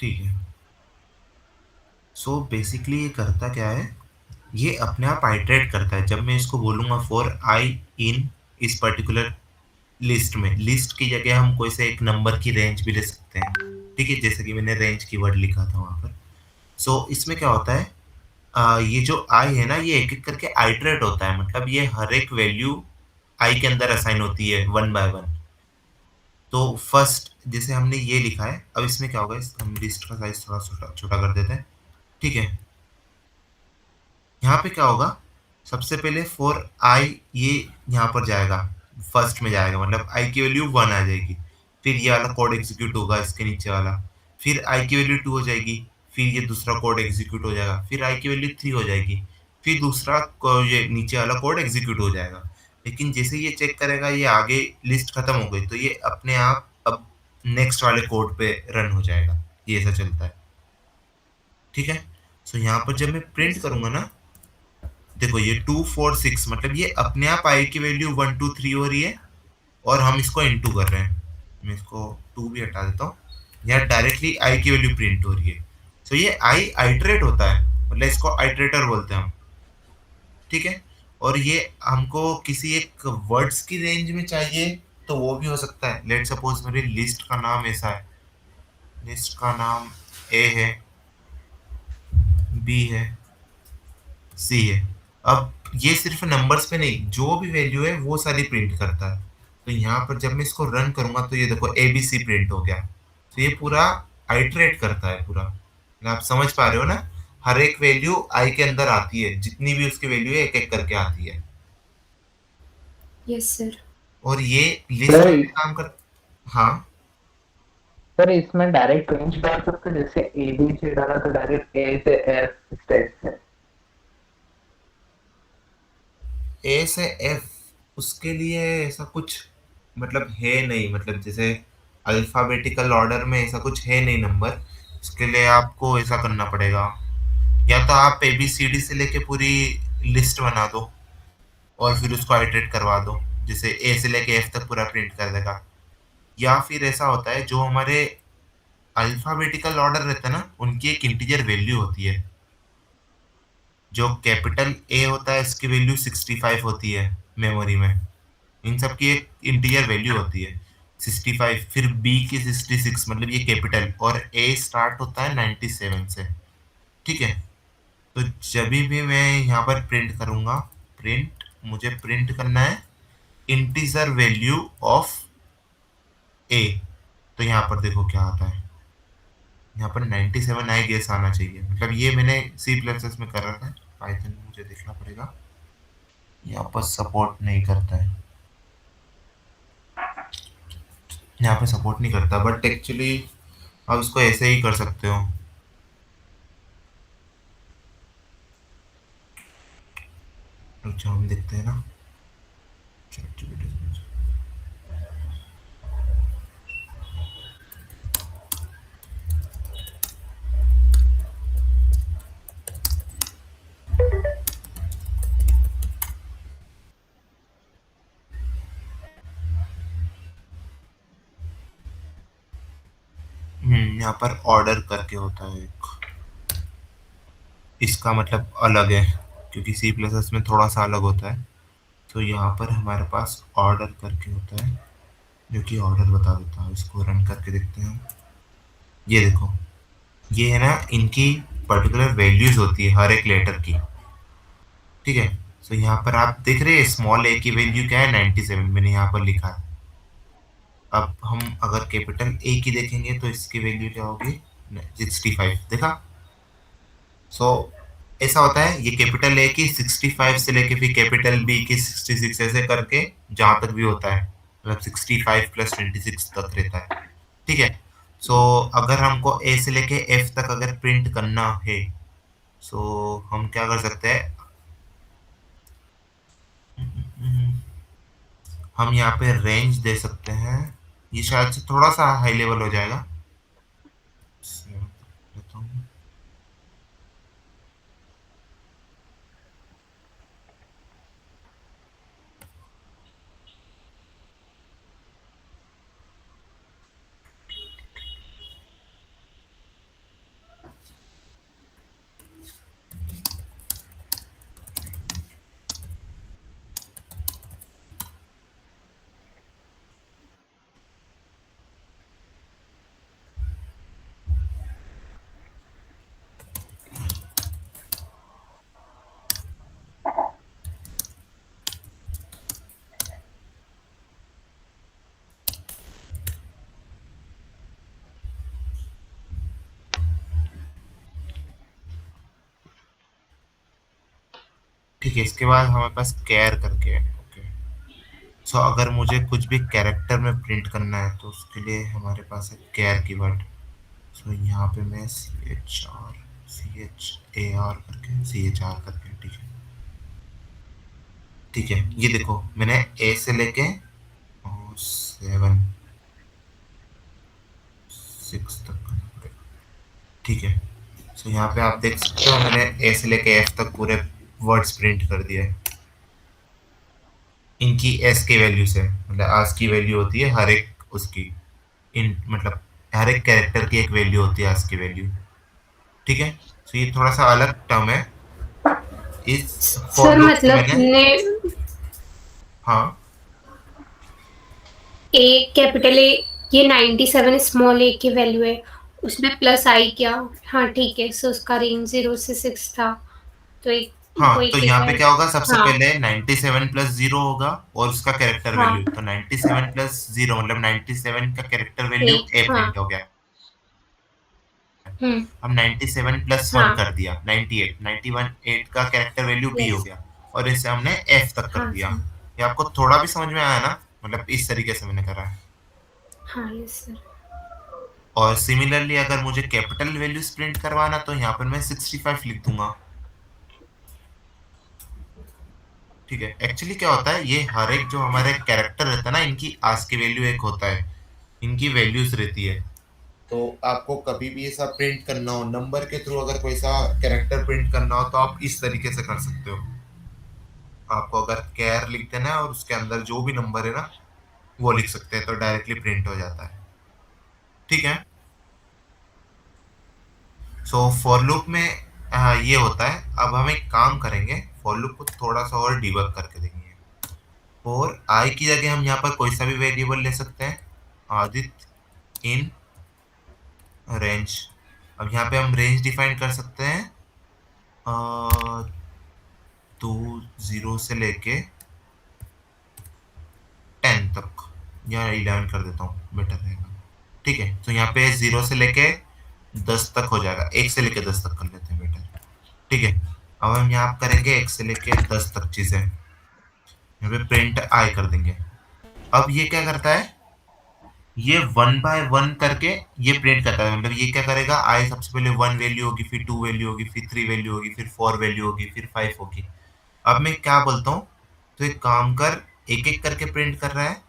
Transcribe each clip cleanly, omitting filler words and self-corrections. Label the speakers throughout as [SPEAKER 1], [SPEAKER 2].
[SPEAKER 1] ठीक है। So basically ये करता क्या है, ये अपने आप आइटरेट करता है। जब मैं इसको बोलूंगा फॉर आई इन इस पर्टिकुलर लिस्ट में, लिस्ट की जगह हम कोई से एक नंबर की रेंज भी ले सकते हैं। ठीक है, जैसे कि मैंने रेंज कीवर्ड लिखा था वहां पर। सो इसमें क्या होता है, ये जो आई है ना, ये एक एक करके आइटरेट होता है, मतलब ये हर एक वैल्यू आई के अंदर असाइन होती है वन बाय वन। तो फर्स्ट जैसे हमने ये लिखा है, अब इसमें क्या होगा, हम लिस्ट का साइज थोड़ा छोटा छोटा कर देते हैं। ठीक है, यहाँ पे क्या होगा, सबसे पहले फॉर आई ये यहाँ पर जाएगा, फर्स्ट में जाएगा, मतलब आई की वैल्यू वन आ जाएगी। फिर ये वाला कोड एग्जीक्यूट होगा, इसके नीचे वाला। फिर आई की वैल्यू टू हो जाएगी। फिर ये दूसरा कोड एग्जीक्यूट हो जाएगा। फिर आई की वैल्यू थ्री हो जाएगी। फिर दूसरा ये नीचे वाला कोड एग्जीक्यूट हो जाएगा। लेकिन जैसे ये चेक करेगा ये आगे लिस्ट खत्म हो गई, तो ये अपने आप अब नेक्स्ट वाले कोड पे रन हो जाएगा। ये ऐसा चलता है। ठीक है, सो यहाँ पर जब मैं प्रिंट
[SPEAKER 2] यस सर।
[SPEAKER 1] करूंगा ना, देखो ये टू फोर सिक्स, मतलब ये अपने आप आई की वैल्यू वन टू थ्री हो रही है, और हम इसको इनटू कर रहे हैं। मैं इसको टू भी हटा देता हूँ। यहाँ डायरेक्टली आई की वैल्यू प्रिंट हो रही है। तो ये आई आइटरेट होता है, मतलब इसको आइटरेटर बोलते हैं हम। ठीक है, और ये हमको किसी एक वर्ड्स की रेंज में चाहिए तो वो भी हो सकता है। लेट सपोज मेरी लिस्ट का नाम ऐसा है, लिस्ट का नाम ए है, बी है, सी है। अब ये सिर्फ नंबर्स पे नहीं, जो भी वैल्यू है वो सारी प्रिंट करता है। तो यहाँ पर जब मैं इसको रन करूंगा तो ये देखो ए बी सी प्रिंट हो गया। तो ये पूरा आइटरेट करता है पूरा। आप समझ पा रहे हो ना, हर एक वैल्यू आई के अंदर आती है, जितनी भी उसकी वैल्यू है एक एक करके आती है।
[SPEAKER 2] Yes sir.
[SPEAKER 1] और ये लिस्ट
[SPEAKER 2] सर
[SPEAKER 1] में भी काम कर। हाँ,
[SPEAKER 2] सर इसमें डायरेक्ट रेंज डाल सकते हैं, जैसे ए बी सी डाला तो डायरेक्ट ए से एफ इस टाइप से।
[SPEAKER 1] ए से एफ, उसके लिए ऐसा कुछ मतलब है नहीं, मतलब जैसे अल्फाबेटिकल ऑर्डर में ऐसा कुछ है नहीं नंबर। इसके लिए आपको ऐसा करना पड़ेगा, या तो आप ए बी सी डी से लेके पूरी लिस्ट बना दो और फिर उसको आइटरेट करवा दो, जैसे ए से लेके एफ तक पूरा प्रिंट कर देगा। या फिर ऐसा होता है, जो हमारे अल्फाबेटिकल ऑर्डर रहता है ना, उनकी एक इंटीजर वैल्यू होती है। जो कैपिटल ए होता है इसकी वैल्यू 65 होती है मेमोरी में। इन सब की एक इंटीजर वैल्यू होती है 65। फिर बी की 66, मतलब ये कैपिटल, और ए स्टार्ट होता है 97 से। ठीक है, तो जब भी मैं यहाँ पर प्रिंट करूंगा, प्रिंट, मुझे प्रिंट करना है इंटीजर वैल्यू ऑफ ए। तो यहाँ पर देखो क्या आता है, यहाँ पर 97 आई गेस आना चाहिए। मतलब ये मैंने सी प्लस प्लस में कर रखा है, पाइथन में मुझे देखना पड़ेगा, यहाँ पर सपोर्ट नहीं करता है। यहाँ पे सपोर्ट नहीं करता, बट एक्चुअली आप इसको ऐसे ही कर सकते हो। अच्छा, हम देखते हैं ना। यहाँ पर ऑर्डर करके होता है एक, इसका मतलब अलग है, क्योंकि सी प्लस एस में थोड़ा सा अलग होता है। तो यहाँ पर हमारे पास ऑर्डर करके होता है, जो कि ऑर्डर बता देता है। इसको रन करके देखते हैं हम। ये देखो, ये है ना, इनकी पर्टिकुलर वैल्यूज होती है हर एक लेटर की। ठीक है, तो यहाँ पर आप देख रहे हैं स्मॉल ए की वैल्यू क्या है, 97 मैंने यहाँ पर लिखा है। अब हम अगर कैपिटल ए की देखेंगे तो इसकी वैल्यू क्या होगी, 65। देखा। सो ऐसा होता है, ये कैपिटल ए की 65 से लेके फिर कैपिटल बी की 66, ऐसे करके जहां तक भी होता है, मतलब 65 प्लस 26 तक रहता है। ठीक है, सो अगर हमको ए से लेके एफ तक अगर प्रिंट करना है, सो हम क्या कर सकते हैं, हम यहाँ पे रेंज दे सकते हैं। ये शायद से थोड़ा सा हाई लेवल हो जाएगा। 7 देता हूँ। ठीक है, इसके बाद हमारे पास कैर करके है। ओके, सो अगर मुझे कुछ भी कैरेक्टर में प्रिंट करना है तो उसके लिए हमारे पास है कैर कीवर्ड। सो यहाँ पे मैं CHAR करके ठीक है। ठीक है, ये देखो मैंने ए से लेके 7 6 तक। ठीक है, सो यहाँ पे आप देख सकते हो मैंने ए से लेके एफ तक पूरे वर्ड्स प्रिंट कर दिए। इनकी एस की वैल्यू से, मतलब आज की वैल्यू होती है हर एक उसकी, इन मतलब हर एक कैरेक्टर की एक वैल्यू होती है आज की वैल्यू। ठीक है, तो ये थोड़ा सा अलग टर्म है। इस फॉर
[SPEAKER 3] सर
[SPEAKER 1] लूप से
[SPEAKER 3] मतलब
[SPEAKER 1] मैंने,
[SPEAKER 3] ने
[SPEAKER 1] हाँ
[SPEAKER 3] ए कैपिटल ए, ये 97 स्मॉल ए की वैल्यू है, उसमें प्लस आई क्या? हाँ ठीक है, सो उसका रेंज 0 से 6 था, तो एक
[SPEAKER 1] हाँ,
[SPEAKER 3] वही
[SPEAKER 1] तो यहाँ पे
[SPEAKER 3] कैरेक्टर।
[SPEAKER 1] क्या होगा, सबसे
[SPEAKER 3] हाँ
[SPEAKER 1] पहले 97 प्लस 0 होगा और उसका कैरेक्टर
[SPEAKER 3] हाँ,
[SPEAKER 1] वैल्यू, तो 97 प्लस 0 मतलब 97 का कैरेक्टर वैल्यू
[SPEAKER 3] एक
[SPEAKER 1] ए
[SPEAKER 3] हाँ।
[SPEAKER 1] प्रिंट हो गया।
[SPEAKER 3] हम्म।
[SPEAKER 1] हम 97 प्लस 1
[SPEAKER 3] हाँ।
[SPEAKER 1] कर दिया 98, 91 8 का कैरेक्टर वैल्यू बी हो
[SPEAKER 3] यस।
[SPEAKER 1] गया, और इसे हमने एफ तक कर
[SPEAKER 3] हाँ
[SPEAKER 1] दिया।
[SPEAKER 3] सर।
[SPEAKER 1] ये आपको थोड़ा भी समझ में आया ना, मतलब इस तरीके से मैंने करा है।
[SPEAKER 3] हाँ यस सर।
[SPEAKER 1] और सिमिलरली अगर मुझे कैपिटल वैल्यूज प्रिंट करवाना तो यहाँ पर मैं 65 लिख दूंगा। ठीक है, एक्चुअली क्या होता है, ये हर एक जो हमारे कैरेक्टर रहता है ना, इनकी आज की वैल्यू एक होता है, इनकी वैल्यूज रहती है। तो आपको कभी भी ऐसा प्रिंट करना हो नंबर के थ्रू, अगर कोई सा कैरेक्टर प्रिंट करना हो तो आप इस तरीके से कर सकते हो। आपको अगर कैर लिख देना है और उसके अंदर जो भी नंबर है ना वो लिख सकते हैं, तो डायरेक्टली प्रिंट हो जाता है। ठीक है, सो फॉर लूप में ये होता है। अब हम एक काम करेंगे, फॉर लूप को थोड़ा सा और डिबग करके देंगे। फॉर आई की जगह हम यहाँ पर कोई सा भी वेरिएबल ले सकते हैं, आदित्य इन रेंज। अब यहाँ पे हम रेंज डिफाइन कर सकते हैं, 0 से लेके 10 तक, या 11 कर देता हूँ, बेटर रहेगा। ठीक है, तो यहाँ पे 0 से लेके 10 तक हो जाएगा, 1 से लेके 10 तक कर लेते हैं बेटर। ठीक है, अब हम यहाँ करेंगे 1 से लेके 10 तक चीजें, यहाँ पे प्रिंट आई कर देंगे। अब ये क्या करता है, ये 1 बाय 1 करके ये प्रिंट करता है। मतलब ये क्या करेगा, आई सबसे पहले 1 वैल्यू होगी, फिर 2 वैल्यू होगी, फिर 3 वैल्यू होगी, फिर 4 वैल्यू होगी, फिर 5 होगी। अब मैं क्या बोलता हूँ, तो एक काम कर, एक एक करके प्रिंट कर रहा है।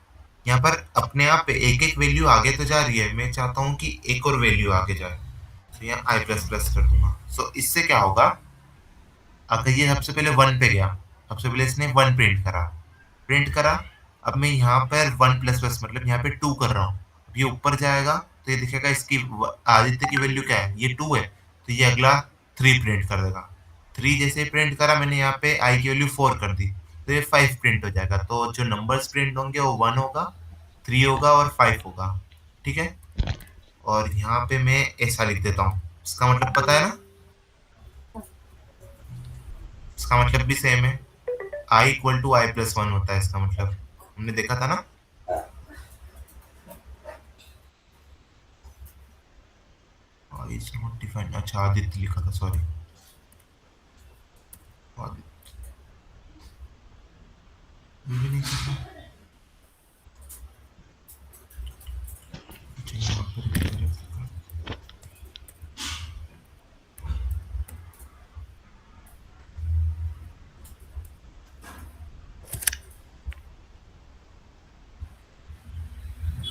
[SPEAKER 1] यहाँ पर अपने आप एक एक वैल्यू आगे तो जा रही है, मैं चाहता हूँ कि एक और वैल्यू आगे जाए, तो यहाँ आई प्लस प्लस कर दूंगा। सो इससे क्या होगा, अगर ये सबसे पहले 1 पे गया, सबसे पहले इसने 1 प्रिंट करा। अब मैं यहाँ पर 1 प्लस प्लस मतलब यहाँ पे 2 कर रहा हूँ। अब ये ऊपर जाएगा तो ये दिखेगा इसकी आदित्य की वैल्यू क्या है, ये 2 है, तो ये अगला 3 प्रिंट कर देगा। 3 जैसे प्रिंट करा मैंने, यहाँ पे आई की वैल्यू 4 कर दी, तो ये 5 प्रिंट हो जाएगा। तो जो नंबर्स प्रिंट होंगे वो 1 होगा, 3 होगा और 5 होगा। ठीक है, और यहाँ पे मैं ऐसा लिख देता हूँ, इसका मतलब पता है ना, इसका मतलब भी सेम है, I equal to I plus 1 होता है इसका मतलब, हमने देखा था ना। आई इज नॉट डिफाइंड, अच्छा आदित्य लिखा था, सॉरी आदित्य, ये भी नहीं लिखा। अच्छा यहाँ पर किधर है?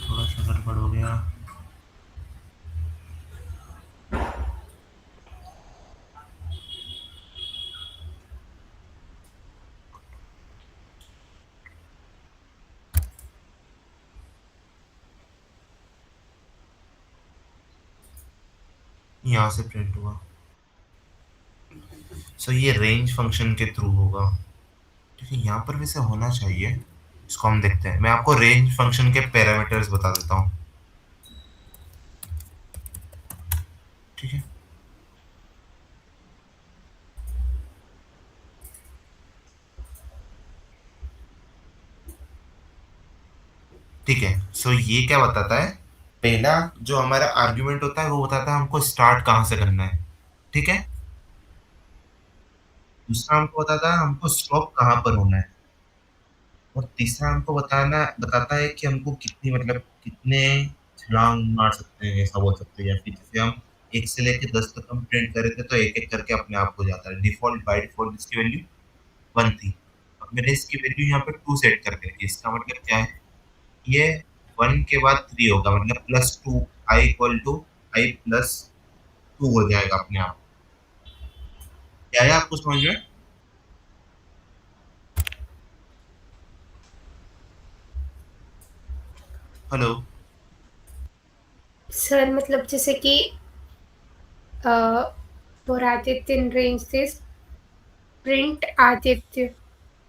[SPEAKER 1] थोड़ा सा गड़बड़ हो गया। यहाँ से प्रिंट हुआ, सो ये रेंज फंक्शन के थ्रू होगा। ठीक है, यहाँ पर वैसे होना चाहिए, इसको हम देखते हैं। मैं आपको रेंज फंक्शन के पैरामीटर्स बता देता हूँ। ठीक है, ठीक है, सो ये क्या बताता है, पहला जो हमारा आर्ग्यूमेंट होता है वो बताता है हमको स्टार्ट कहाँ से करना है। ठीक है, दूसरा हमको बताता है हमको स्टॉप कहाँ पर होना है, और तीसरा हमको बताता है कि हमको कितनी मतलब कितने छलांग मार सकते हैं, ऐसा बोल सकते हैं, या फिर जैसे हम 1 से लेके 10 तक हम प्रिंट कर रहे थे तो एक-एक करके अपने आप हो जाता है। बाय डिफ़ॉल्ट इसकी वैल्यू 1 थी। अब मैंने इसकी वैल्यू यहाँ पे 2 सेट कर रखी है। इसका मतलब क्या है? ये 1 के बाद 3 होगा, मतलब +2 i equal to i plus 2 हो जाएगा अपने आप। क्या है आपको समझ में? हेलो?
[SPEAKER 3] सर मतलब जैसे कि for Aditya in range this print Aditya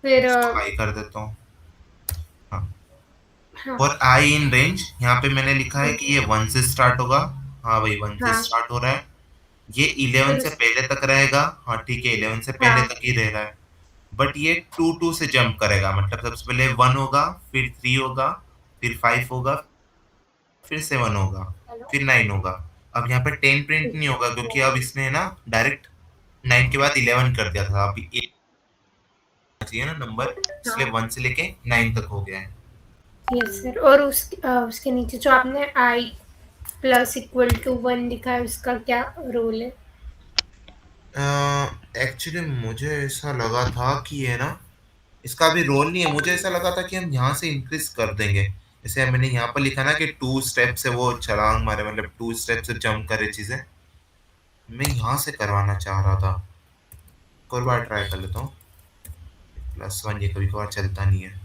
[SPEAKER 3] फिर
[SPEAKER 1] इसको हाई कर देता हूँ। हाँ।
[SPEAKER 3] हाँ
[SPEAKER 1] फॉर आई इन रेंज यहाँ पे मैंने लिखा है कि ये 1 से स्टार्ट होगा। हाँ भाई 1 से
[SPEAKER 3] हाँ
[SPEAKER 1] स्टार्ट हो रहा है। ये 11
[SPEAKER 3] फिर
[SPEAKER 1] से
[SPEAKER 3] उस
[SPEAKER 1] पहले तक रहेगा। हाँ ठीक है, 11 से पहले
[SPEAKER 3] हाँ
[SPEAKER 1] तक ही रह रहा है। बट ये 2 से जंप करेगा, मतलब सबसे पहले 1 होगा, फिर 3 होगा, फिर 5 होगा, फिर 7 होगा, फिर 9 होगा। अब यहाँ पे 10 प्रिंट नहीं होगा क्योंकि अब इसने ना डायरेक्ट 9 के बाद 11 कर दिया था। अभी चाहिए ना नंबर, इसलिए
[SPEAKER 3] हाँ
[SPEAKER 1] 1 से लेके 9 तक हो गया है।
[SPEAKER 3] Yes sir. और उसके नीचे जो आपने आई प्लस इक्वल टू 1 लिखा है उसका क्या रोल है?
[SPEAKER 1] एक्चुअली मुझे ऐसा लगा था कि ये ना इसका भी रोल नहीं है। मुझे ऐसा लगा था कि हम यहाँ से इंक्रीज कर देंगे। जैसे मैंने यहाँ पर लिखा ना कि 2 स्टेप से वो छलांग मारे, मतलब 2 स्टेप से जंप करे चीजें। मैं यहाँ से करवाना चाह रहा था। एक और बार ट्राई कर लेता हूँ। +1 ये कभी कभार चलता नहीं है।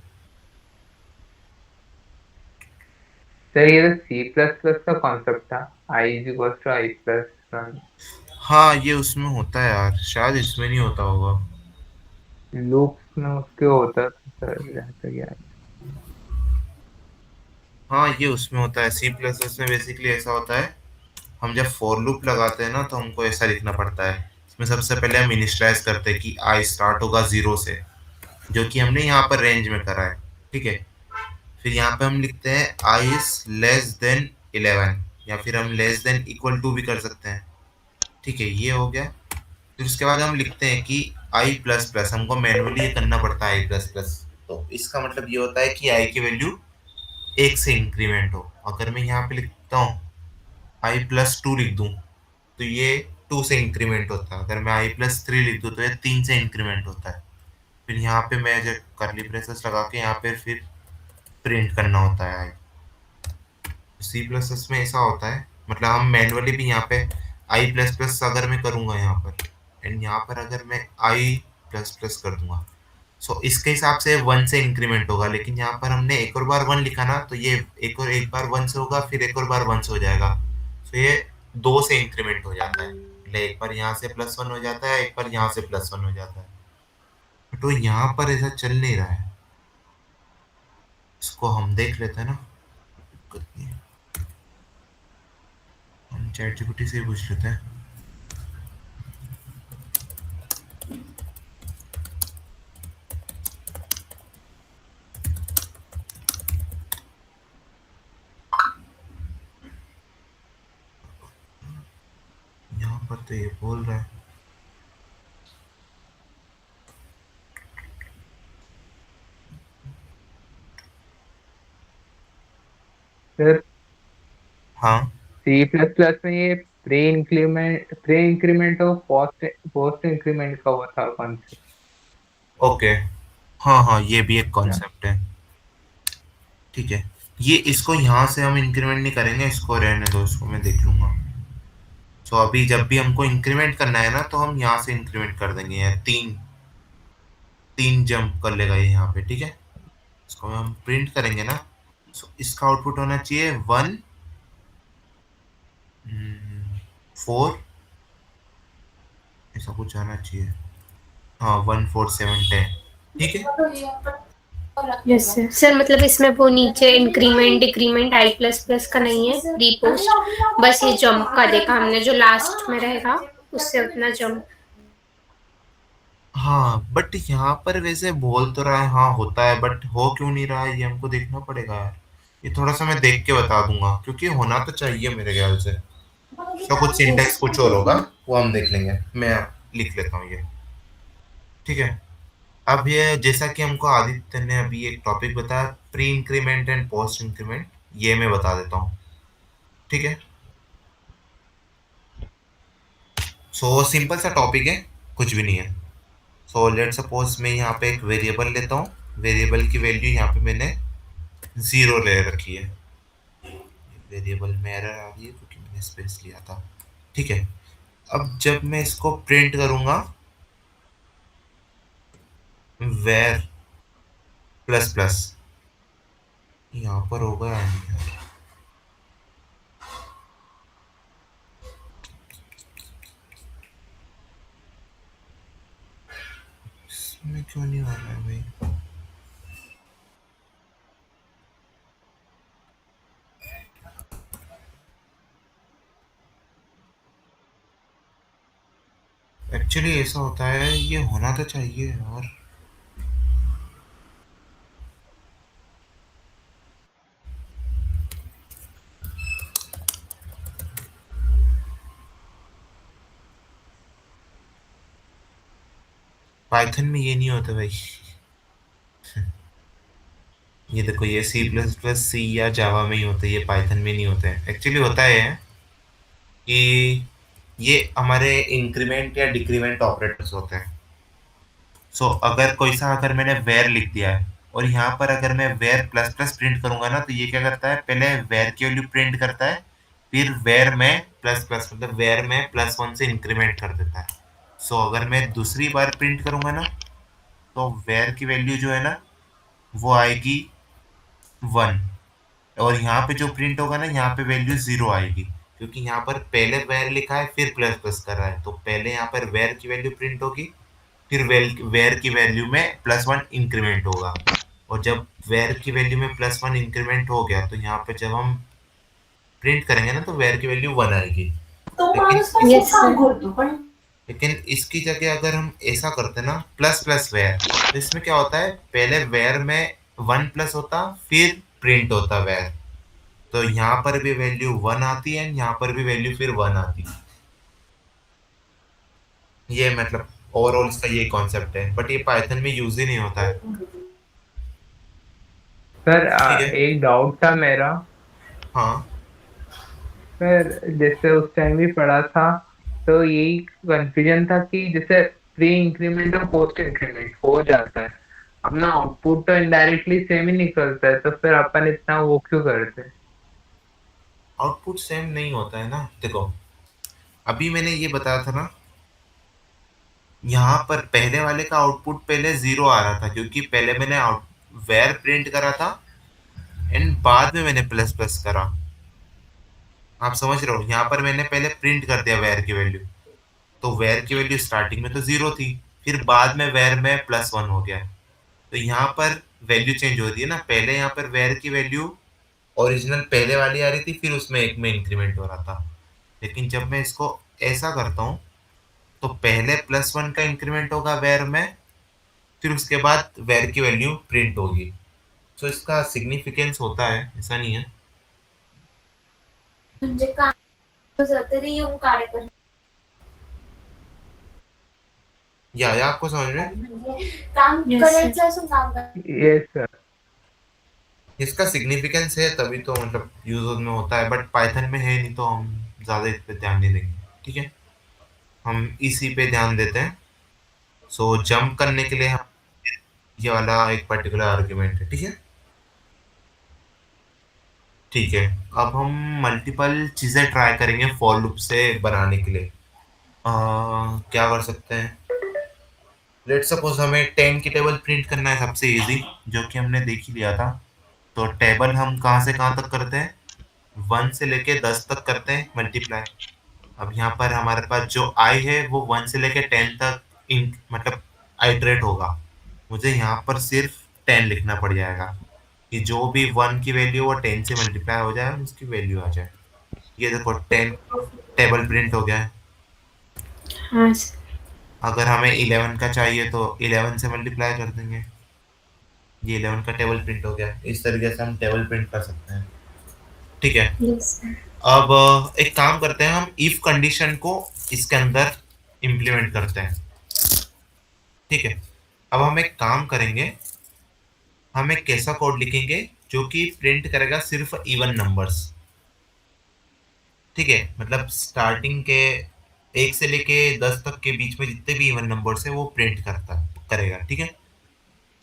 [SPEAKER 2] सर ये तो सी प्लस प्लस का कॉन्सेप्ट था, I is equal to I plus 1।
[SPEAKER 1] हाँ ये उसमें होता है यार, शायद इसमें नहीं होता होगा।
[SPEAKER 2] लूप्स में उसके होता था सर, रहता क्या है।
[SPEAKER 1] हाँ ये उसमें होता है, सी प्लस प्लस में बेसिकली ऐसा होता है। हम जब फॉर लूप लगाते हैं ना तो हमको ऐसा लिखना पड़ता है। इसमें सबसे पहले हम इनिशियलाइज करते हैं कि आई स्टार्ट होगा 0 से, जो कि हमने यहाँ पर रेंज में करा है। ठीक है। फिर यहाँ पे हम लिखते हैं आई इज लेस देन 11, या फिर हम लेस देन इक्वल टू भी कर सकते हैं। ठीक है, ये हो गया। फिर उसके बाद हम लिखते हैं कि आई प्लस प्लस, हमको मैनुअली ये करना पड़ता है आई प्लस प्लस। तो इसका मतलब ये होता है कि आई की वैल्यू 1 से इंक्रीमेंट हो। अगर मैं यहाँ पे लिखता हूँ आई प्लस 2 लिख दूँ तो ये 2 से इंक्रीमेंट होता है। अगर मैं आई प्लस 3 लिख दूँ तो ये 3 से इंक्रीमेंट होता है। फिर यहाँ पे मैं जो करली ब्रेसेस लगा के यहाँ पे फिर प्रिंट करना होता है। सी प्लस प्लस में ऐसा होता है, मतलब हम मैनुअली भी यहाँ पे आई प्लस प्लस अगर मैं करूँगा यहाँ पर, एंड यहाँ पर अगर मैं आई प्लस प्लस कर दूंगा, सो इसके हिसाब से 1 से इंक्रीमेंट होगा। लेकिन यहाँ पर हमने एक और बार 1 लिखा ना, तो ये एक बार 1 से होगा, फिर एक और बार 1 से हो जाएगा। तो ये 2 से इंक्रीमेंट हो जाता है, मतलब एक बार यहाँ से +1 हो जाता है, एक बार यहाँ से +1 हो जाता है। तो यहाँ पर ऐसा चल नहीं रहा है। इसको हम देख लेते हैं ना, दिक्कत नहीं है। हम चैट जीपीटी से ही पूछ लेते हैं। यहाँ पर तो ये बोल रहा है।
[SPEAKER 2] सर
[SPEAKER 1] हाँ
[SPEAKER 2] सी प्लस प्लस में ये प्री इंक्रीमेंट और पोस्ट इंक्रीमेंट का हुआ था कॉन्सेप्ट।
[SPEAKER 1] ओके। हाँ हाँ ये भी एक कॉन्सेप्ट है। ठीक है, ये इसको यहाँ से हम इंक्रीमेंट नहीं करेंगे, इसको रहने दो, इसको मैं देख लूंगा। तो अभी जब भी हमको इंक्रीमेंट करना है ना तो हम यहाँ से इंक्रीमेंट कर देंगे। यार तीन तीन जंप कर लेगा ये यहाँ पे। ठीक है, इसको हम प्रिंट करेंगे ना, सो इसका आउटपुट होना चाहिए 1 4, ऐसा कुछ आना चाहिए। हाँ 1 4 7 10। ठीक है।
[SPEAKER 3] Yes sir. सर मतलब इसमें वो नीचे इंक्रीमेंट डिक्रीमेंट आई प्लस प्लस का नहीं है, रीपोस्ट, बस ये जंप का देखा हमने जो लास्ट में रहेगा उससे उतना जंप।
[SPEAKER 1] हाँ बट यहाँ पर वैसे बोल तो रहा है हाँ होता है, बट हो क्यों नहीं रहा है ये हमको देखना पड़ेगा यार। ये थोड़ा सा मैं देख के बता दूंगा, क्योंकि होना तो चाहिए मेरे ख्याल से। तो कुछ सिंटेक्स कुछ और होगा, वो हम देख लेंगे। मैं लिख लेता हूँ ये। ठीक है। अब ये जैसा कि हमको आदित्य ने अभी एक टॉपिक बताया, pre increment and post increment, ये मैं बता देता हूँ। ठीक है। सो सिंपल सा टॉपिक है, कुछ भी नहीं है। सो लेट सपोज मैं यहाँ पे एक वेरिएबल लेता हूँ, वेरिएबल की वैल्यू यहाँ पे मैंने 0 ले रखी है। वेरिएबल में एरर आ रही है क्योंकि मैंने स्पेस लिया था। ठीक है। अब जब मैं इसको प्रिंट करूंगा वेर प्लस प्लस, यहाँ पर होगा या नहीं यार? इसमें क्यों नहीं आ रहा है भाई? एक्चुअली ऐसा होता है, ये होना तो चाहिए यार। पाइथन में ये नहीं होता भाई। ये देखो, ये सी प्लस प्लस, सी या जावा में ही होता है, ये पाइथन में नहीं होता है। एक्चुअली होता है कि ये हमारे इंक्रीमेंट या डिक्रीमेंट ऑपरेटर्स होते हैं। सो अगर मैंने वेर लिख दिया है और यहाँ पर अगर मैं वेर प्लस प्लस प्रिंट करूंगा ना, तो ये क्या करता है, पहले वेर की वैल्यू प्रिंट करता है, फिर वेर में प्लस प्लस मतलब वेर में +1 से इंक्रीमेंट कर देता है। सो अगर मैं दूसरी बार प्रिंट करूंगा ना, तो वेर की वैल्यू जो है ना वो आएगी 1, और यहाँ पे जो प्रिंट होगा ना, यहाँ पे वैल्यू 0 आएगी, क्योंकि यहाँ पर पहले वेर लिखा है फिर प्लस प्लस कर रहा है। तो पहले यहाँ पर वेर की वैल्यू प्रिंट होगी, फिर वेर की वैल्यू में +1 इंक्रीमेंट होगा, और जब वेर की वैल्यू में +1 इंक्रीमेंट हो गया, तो यहाँ पे जब हम प्रिंट करेंगे ना, तो वेर की वैल्यू 1 आएगी।
[SPEAKER 3] Yes sir.
[SPEAKER 1] लेकिन इसकी जगह अगर हम ऐसा करते ना, प्लस प्लस वेर, तो इसमें क्या होता है, पहले वेर में 1 प्लस होता, फिर प्रिंट होता वेर, तो यहाँ पर भी वैल्यू 1 आती है, यहाँ पर भी वैल्यू फिर 1 आती है। ये मतलब ओवरऑल इसका ये कॉन्सेप्ट है, बट ये पाइथन में यूज ही नहीं होता है।
[SPEAKER 2] सर
[SPEAKER 1] ठीक है।
[SPEAKER 2] एक डाउट था मेरा।
[SPEAKER 1] हाँ।
[SPEAKER 2] सर जैसे उस टाइम भी पढ़ा था, तो यही कंफ्यूजन था कि जैसे प्री इंक्रीमेंट और पोस्ट इंक्रीमेंट हो जाता है, अपना आउटपुट तो इनडायरेक्टली सेम ही निकलता है, तो फिर अपन इतना वो क्यों करते हैं?
[SPEAKER 1] आउटपुट सेम नहीं होता है ना, देखो अभी मैंने ये बताया था ना, यहाँ पर पहले वाले का आउटपुट पहले 0 आ रहा था, क्योंकि पहले मैंने आउट वेर प्रिंट करा था एंड बाद में मैंने प्लस प्लस करा। आप समझ रहे हो, यहाँ पर मैंने पहले प्रिंट कर दिया वेर की वैल्यू, तो वेर की वैल्यू स्टार्टिंग में तो 0 थी, फिर बाद में वेर में +1 हो गया। तो यहाँ पर वैल्यू चेंज हो रही है ना, पहले यहाँ पर वेर की वैल्यू ओरिजिनल पहले वाली आ रही थी, फिर उसमें एक में इंक्रीमेंट हो रहा था। लेकिन जब मैं इसको ऐसा करता हूँ, तो पहले +1 का इंक्रीमेंट होगा वेर में, फिर उसके बाद वेर की वैल्यू प्रिंट होगी। तो इसका सिग्निफिकेंस होता है, ऐसा नहीं है।
[SPEAKER 4] म्हणजे काम तरी येऊन कार्यक्रम
[SPEAKER 1] या आपको समझ में?
[SPEAKER 4] म्हणजे काम
[SPEAKER 3] Yes,
[SPEAKER 4] करायचं असून काम कर
[SPEAKER 2] यस सर।
[SPEAKER 1] इसका सिग्निफिकेंस है तभी तो मतलब यूज में होता है, बट पाइथन में है नहीं, तो हम ज़्यादा इस पे ध्यान नहीं देंगे। ठीक है, हम इसी पे ध्यान देते हैं। सो जंप करने के लिए हम ये वाला एक पर्टिकुलर आर्ग्यूमेंट है। ठीक है। ठीक है। अब हम मल्टीपल चीज़ें ट्राई करेंगे फॉर लूप से बनाने के लिए। क्या कर सकते हैं, लेट सपोज हमें 10 की टेबल प्रिंट करना है, सबसे इजी, जो कि हमने देख ही लिया था। तो टेबल हम कहाँ से कहाँ तक करते हैं, 1 से लेके 10 तक करते हैं मल्टीप्लाई। अब यहाँ पर हमारे पास जो आई है वो 1 से लेके 10 तक मतलब आइटरेट होगा। मुझे यहाँ पर सिर्फ 10 लिखना पड़ जाएगा, कि जो भी 1 की वैल्यू वो 10 से मल्टीप्लाई हो जाए, उसकी वैल्यू आ जाए। ये देखो 10 टेबल प्रिंट हो गया है।
[SPEAKER 3] हाँ सर।
[SPEAKER 1] अगर हमें 11 का चाहिए तो 11 से मल्टीप्लाई कर देंगे, ये 11 का टेबल प्रिंट हो गया। इस तरीके से हम टेबल प्रिंट कर सकते हैं। ठीक है।
[SPEAKER 3] Yes sir.
[SPEAKER 1] अब एक काम करते हैं, हम इफ कंडीशन को इसके अंदर इम्प्लीमेंट करते हैं। ठीक है। अब हम एक काम करेंगे, हम एक कैसा कोड लिखेंगे जो कि प्रिंट करेगा सिर्फ इवन नंबर्स। ठीक है, मतलब स्टार्टिंग के 1 से लेके 10 तक के बीच में जितने भी इवन नंबर्स है वो प्रिंट करता करेगा। ठीक है।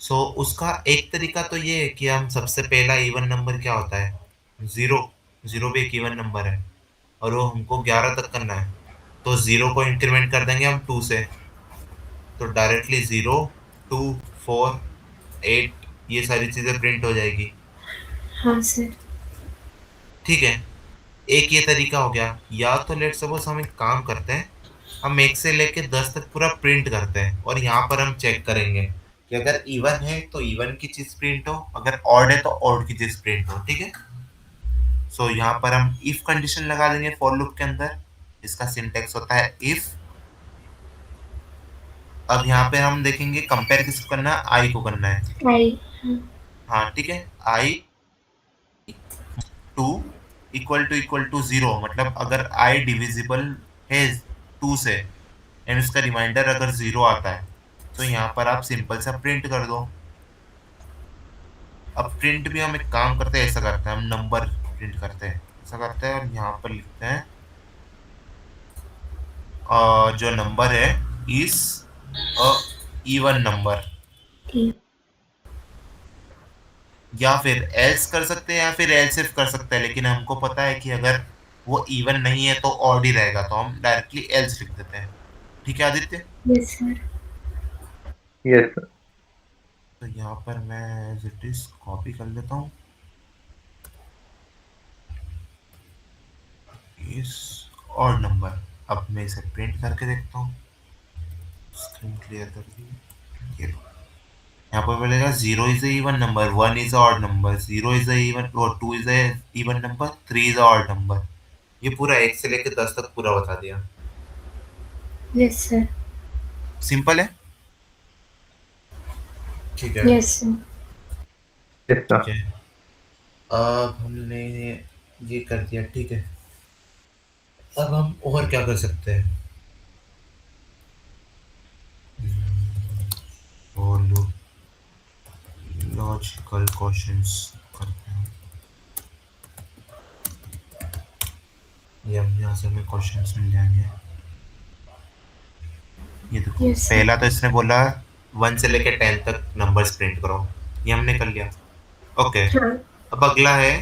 [SPEAKER 1] सो उसका एक तरीका तो ये है कि हम सबसे पहला इवन नंबर क्या होता है, जीरो। जीरो भी एक इवन नंबर है और वो हमको 11 तक करना है, तो जीरो को इंक्रीमेंट कर देंगे हम 2 से, तो डायरेक्टली 0, 2, 4, 8 ये सारी चीजें प्रिंट हो जाएगी।
[SPEAKER 3] हाँ सर।
[SPEAKER 1] ठीक है, एक ये तरीका हो गया। या तो लेट सपोज हम एक काम करते हैं, हम 1 से लेके 10 तक पूरा प्रिंट करते हैं और यहाँ पर हम चेक करेंगे कि अगर इवन है तो इवन की चीज प्रिंट हो, अगर ऑड है तो ऑड की चीज प्रिंट हो। ठीक है। सो यहाँ पर हम इफ कंडीशन लगा देंगे फॉर लूप के अंदर। इसका सिंटेक्स होता है इफ। अब यहाँ पे हम देखेंगे कंपेयर किसको करना है, आई को करना है।
[SPEAKER 3] आई।
[SPEAKER 1] हाँ ठीक है, आई टू इक्वल टू जीरो, मतलब अगर आई डिविजिबल है 2 से एंड उसका रिमाइंडर अगर 0 आता है तो यहाँ पर आप सिंपल सा प्रिंट कर दो। अब प्रिंट भी हम एक काम करते हैं, ऐसा करते हैं, हम नंबर प्रिंट करते हैं, ऐसा करते हैं और यहाँ पर लिखते हैं जो नंबर है इज अ इवन नंबर, या फिर एल्स कर सकते हैं या फिर एल्स इफ कर सकते हैं, लेकिन हमको पता है कि अगर वो इवन नहीं है तो ऑड ही रहेगा, तो हम डायरेक्टली एल्स लिख देते हैं। ठीक है Aditya.
[SPEAKER 3] Yes sir.
[SPEAKER 2] Yes sir.
[SPEAKER 1] तो यहाँ पर मैं एज इट इज कॉपी कर लेता हूँ इस ऑड नंबर। अब मैं इसे प्रिंट करके देखता हूँ, स्क्रीन क्लियर कर दी। ये लो। यहाँ पर बोलेगा 0 is a even number, 1 is a odd number, 0 is a even और 2 is a even number, 3 is a odd number। ये पूरा 1 से लेकर 10 तक पूरा बता दिया।
[SPEAKER 3] Yes sir.
[SPEAKER 1] सिंपल है। ठीक है।
[SPEAKER 3] Yes sir.
[SPEAKER 2] Yes sir.
[SPEAKER 1] ठीक है, अब हमने ये कर दिया। ठीक है, अब हम और क्या कर सकते हैं, और लॉजिकल क्वेश्चंस करते हैं। ये हम यहाँ से हमें क्वेश्चंस मिल जाएंगे। ये देखो
[SPEAKER 3] Yes, sir.
[SPEAKER 1] पहला तो इसने बोला 1 से लेके 10 तक नंबर्स प्रिंट करो, ये हमने कर लिया। ओके,
[SPEAKER 3] हाँ।
[SPEAKER 1] अब अगला है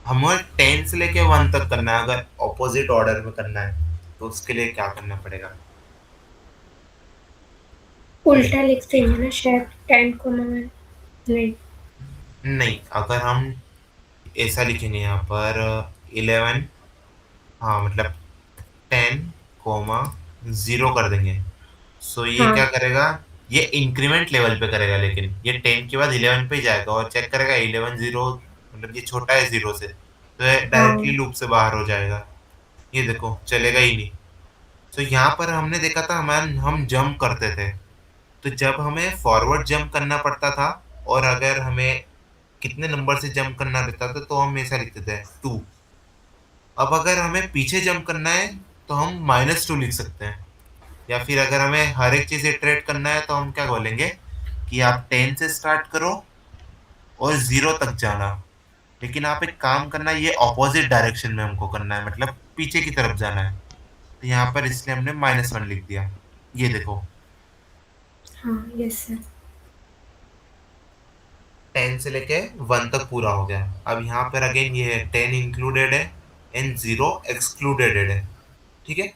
[SPEAKER 1] हमें 10 से लेके 1 तक करना है, अगर ऑपोजिट ऑर्डर में करना है तो उसके लिए क्या करना पड़ेगा।
[SPEAKER 3] उल्टा लिख देंगे ना शायद, 10,1 नहीं।
[SPEAKER 1] नहीं, अगर हम ऐसा लिखेंगे यहाँ पर 11, हाँ मतलब 10, 0 कर देंगे। सो ये
[SPEAKER 3] हाँ।
[SPEAKER 1] क्या करेगा, ये इंक्रीमेंट लेवल पे करेगा, लेकिन ये 10 के बाद 11 पे ही जाएगा और चेक करेगा 11 0, मतलब ये छोटा है 0 से, तो ये डायरेक्टली
[SPEAKER 3] हाँ।
[SPEAKER 1] लूप से बाहर हो जाएगा। ये देखो चलेगा ही नहीं। तो यहाँ पर हमने देखा था हम जंप करते थे, तो जब हमें फॉरवर्ड जंप करना पड़ता था और अगर हमें कितने नंबर से जंप करना रहता था तो हम ऐसा लिखते थे 2। अब अगर हमें पीछे जंप करना है तो हम -2 लिख सकते हैं, या फिर अगर हमें हर एक चीज इटरेट करना है तो हम क्या बोलेंगे कि आप 10 से स्टार्ट करो और 0 तक जाना, लेकिन आप एक काम करना, ये ऑपोजिट डायरेक्शन में हमको करना है, मतलब पीछे की तरफ जाना है। तो यहाँ पर इसलिए हमने -1 लिख दिया। ये देखो
[SPEAKER 3] हाँ। Yes sir.
[SPEAKER 1] 10 से लेके 1 तक पूरा हो गया। अब यहाँ पर अगेन ये है 10 इंक्लूडेड है एंड 0 एक्सक्लूडेड है। ठीक है।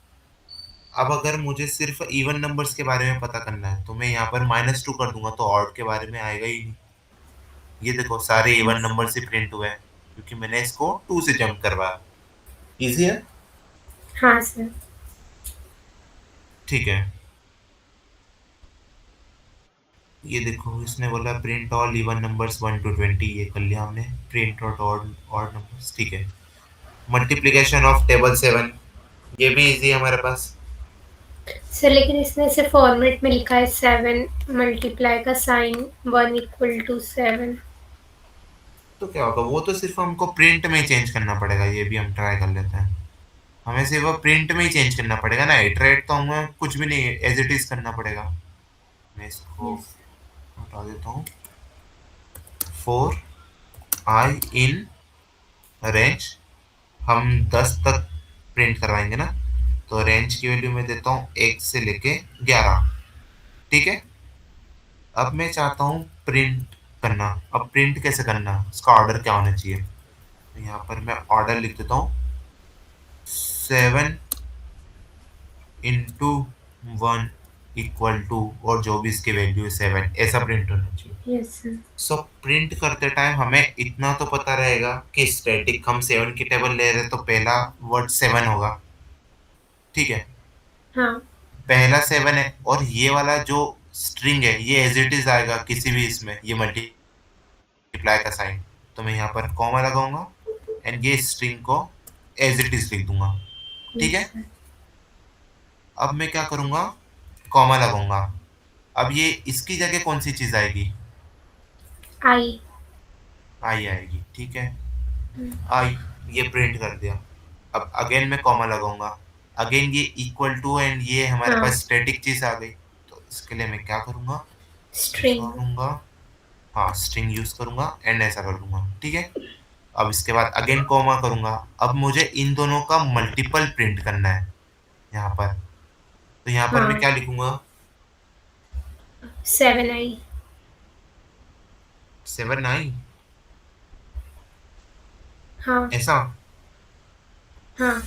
[SPEAKER 1] अब अगर मुझे सिर्फ इवन नंबर्स के बारे में पता करना है तो मैं यहाँ पर -2 कर दूंगा, तो ऑड के बारे में आएगा ही नहीं। ये देखो सारे इवन नंबर से प्रिंट हुए हैं क्योंकि मैंने इसको 2 से जंप करवाया। इजी है।
[SPEAKER 3] हाँ सर।
[SPEAKER 1] ठीक है, ये देखो इसने बोला print all even numbers 1 to 20, ये कर लिया हमने। Print out odd numbers. ठीक है, मल्टीप्लिकेशन ऑफ टेबल 7, ये भी इजी है हमारे पास।
[SPEAKER 3] सर लेकिन इसने ऐसे फॉर्मेट में लिखा है 7 मल्टीप्लाई का साइन 1 = 7।
[SPEAKER 1] तो क्या होगा, वो तो सिर्फ हमको प्रिंट में ही चेंज करना पड़ेगा। ये भी हम ट्राई कर लेते हैं, हमें सिर्फ प्रिंट में ही चेंज करना पड़ेगा ना, इटरेट तो हमें कुछ भी नहीं, एज इट इज करना पड़ेगा। मैं इसको हटा देता हूँ। फोर आई इन रेंज, हम 10 तक प्रिंट करवाएंगे ना, तो रेंज की वैल्यू मैं देता हूँ 1 से लेके 11। ठीक है, अब मैं चाहता हूँ प्रिंट करना। अब प्रिंट कैसे करना, उसका ऑर्डर क्या होना चाहिए, तो यहाँ पर मैं ऑर्डर लिख देता हूँ 7 इंटू 1 इक्वल टू, और जो भी इसकी वैल्यू है 7, ऐसा प्रिंट होना चाहिए।
[SPEAKER 3] Yes sir.
[SPEAKER 1] सो प्रिंट करते टाइम हमें इतना तो पता रहेगा कि स्टैटिक हम 7 की टेबल ले रहे हैं, तो पहला वर्ड 7 होगा। ठीक है,
[SPEAKER 3] हाँ
[SPEAKER 1] पहला 7 है, और ये वाला जो स्ट्रिंग है ये एज इट इज आएगा किसी भी इसमें, ये मल्टीप्लाई का साइन, तो मैं यहाँ पर कॉमा लगाऊंगा एंड ये स्ट्रिंग को एज इट इज लिख दूंगा। ठीक है,
[SPEAKER 3] यस सर।
[SPEAKER 1] अब मैं क्या करूंगा, कॉमा लगाऊंगा। अब ये इसकी जगह कौन सी चीज आएगी,
[SPEAKER 3] आई।
[SPEAKER 1] आई आएगी। ठीक है, आई, ये प्रिंट कर दिया। अब अगेन मैं कॉमा लगाऊंगा, अगेन ये इक्वल टू, एंड ये हमारे
[SPEAKER 3] हाँ
[SPEAKER 1] पास स्टैटिक चीज आ गई, तो इसके लिए मैं क्या करूंगा, ऐसा
[SPEAKER 3] स्ट्रिंग।
[SPEAKER 1] करूंगा, हाँ स्ट्रिंग यूज करूंगा एंड ऐसा कर दूंगा। ठीक है, अब इसके बाद अगेन कॉमा करूंगा। अब मुझे इन दोनों का मल्टीपल प्रिंट करना है यहाँ पर, तो यहाँ पर मैं
[SPEAKER 3] हाँ
[SPEAKER 1] क्या लिखूंगा,
[SPEAKER 3] 7 आई।
[SPEAKER 1] 7 9,
[SPEAKER 3] हाँ
[SPEAKER 1] ऐसा
[SPEAKER 3] हाँ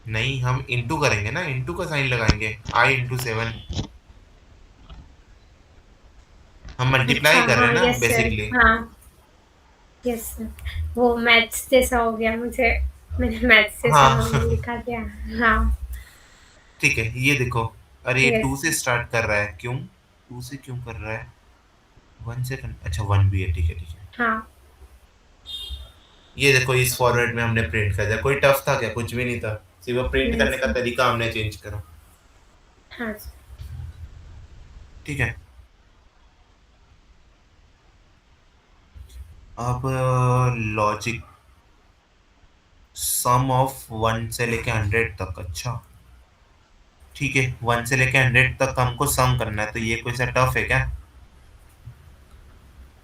[SPEAKER 1] नहीं, हम इंटू करेंगे ना, इंटू का साइन लगाएंगे, आई इंटू 7, हम
[SPEAKER 3] अच्छा
[SPEAKER 1] मल्टीप्लाई कर रहे
[SPEAKER 3] हाँ
[SPEAKER 1] हैं ना
[SPEAKER 3] यस सर।
[SPEAKER 1] बेसिकली।
[SPEAKER 3] हाँ यस सर, वो मैथ्स जैसा हो गया मुझे, मैंने मैथ्स जैसा
[SPEAKER 1] हाँ
[SPEAKER 3] नॉर्मल लिखा दिया। हाँ
[SPEAKER 1] ठीक है, ये देखो, अरे ये
[SPEAKER 3] यस।
[SPEAKER 1] 2 से स्टार्ट कर रहा है, क्यों 2 से क्यों कर रहा है, 1 से अच्छा 1 भी है, ठीक है ठीक है।
[SPEAKER 3] हाँ
[SPEAKER 1] ये देखो, इस फॉर्मेट में हमने प्रिंट कर दिया, कोई टफ था क्या, कुछ भी नहीं था, सिर्फ प्रिंट
[SPEAKER 3] नहीं
[SPEAKER 1] करने का
[SPEAKER 3] सर।
[SPEAKER 1] तरीका हमने चेंज करा।
[SPEAKER 3] हाँ सर।
[SPEAKER 1] ठीक है, अब लॉजिक, सम ऑफ 1 से लेके 100 तक, अच्छा ठीक है, 1 से लेके 100 तक हमको सम करना है, तो ये कोई सा टफ है क्या,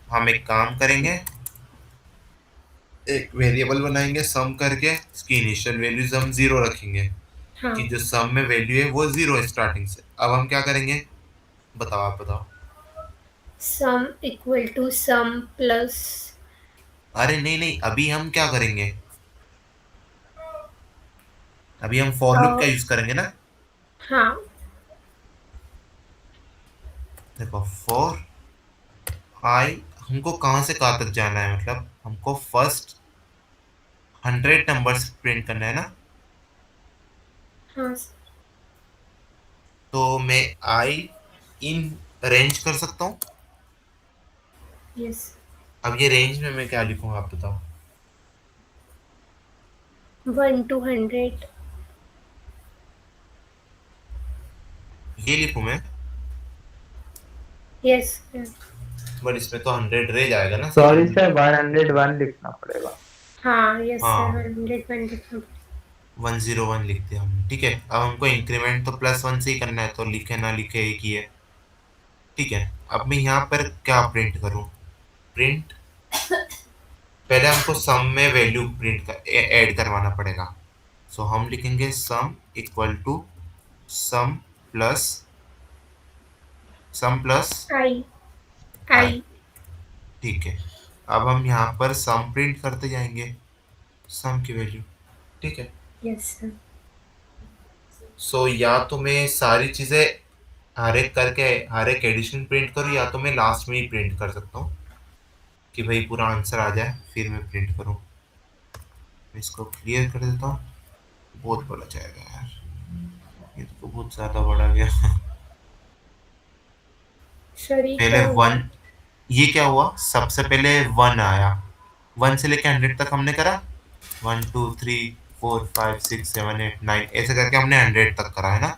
[SPEAKER 1] हम एक काम करेंगे, एक वेरिएबल बनाएंगे सम करके, इसकी इनिशियल वैल्यूज हम 0 रखेंगे,
[SPEAKER 3] हाँ
[SPEAKER 1] कि जो सम में वैल्यू है वो 0 है स्टार्टिंग से। अब हम क्या करेंगे, बताओ आप बताओ।
[SPEAKER 3] Sum equal to sum plus.
[SPEAKER 1] अरे नहीं नहीं, अभी हम क्या करेंगे, अभी हम फॉर लूप का यूज करेंगे ना।
[SPEAKER 3] हाँ
[SPEAKER 1] देखो, फॉर आई, हमको कहाँ से कहाँ तक जाना है, मतलब हमको फर्स्ट 100 नंबर्स प्रिंट करना है ना,
[SPEAKER 3] हाँ
[SPEAKER 1] तो मैं आई इन रेंज कर सकता हूँ।
[SPEAKER 3] यस।
[SPEAKER 1] अब ये रेंज में मैं क्या लिखूंगा आप बताओ,
[SPEAKER 3] 1 to 100।
[SPEAKER 1] ये लिखूं मैं,
[SPEAKER 3] यस।
[SPEAKER 1] बट इसमें तो 100 रह जाएगा ना
[SPEAKER 2] सॉरी
[SPEAKER 1] सर।
[SPEAKER 2] सर, 101 लिखना पड़ेगा।
[SPEAKER 3] हाँ यस सर,
[SPEAKER 1] हाँ
[SPEAKER 3] 100
[SPEAKER 1] 101 लिख दिया हमने। ठीक है, अब हमको इंक्रीमेंट तो +1 से ही करना है, तो लिखे ना लिखे एक ही है। ठीक है, अब मैं यहाँ पर क्या प्रिंट करूँ, प्रिंट, पहले हमको सम में वैल्यू प्रिंट कर ऐड करवाना पड़ेगा, सो हम लिखेंगे sum equal to sum plus, sum plus
[SPEAKER 3] I.
[SPEAKER 1] I.
[SPEAKER 3] I.
[SPEAKER 1] ठीक है, अब हम यहाँ पर सम प्रिंट करते जाएंगे, सम की वैल्यू। ठीक है,
[SPEAKER 3] यस सर।
[SPEAKER 1] सो या तो मैं सारी चीज़ें हर एक करके हर एक एडिशन प्रिंट करूँ, या तो मैं लास्ट में ही प्रिंट कर सकता हूँ कि भाई पूरा आंसर आ जाए, फिर मैं प्रिंट करूँ। मैं इसको क्लियर कर देता हूँ, बहुत बड़ा जाएगा यार, ये तो बहुत ज़्यादा बड़ा गया
[SPEAKER 3] सर ये
[SPEAKER 1] पहले
[SPEAKER 3] क्या हो गया?
[SPEAKER 1] 1, ये क्या हुआ, सबसे पहले 1 आया, 1 से लेके 100 तक हमने करा, 1 2 3 4 5 6 7 8 9, ऐसे करके हमने 100 तक करा है ना,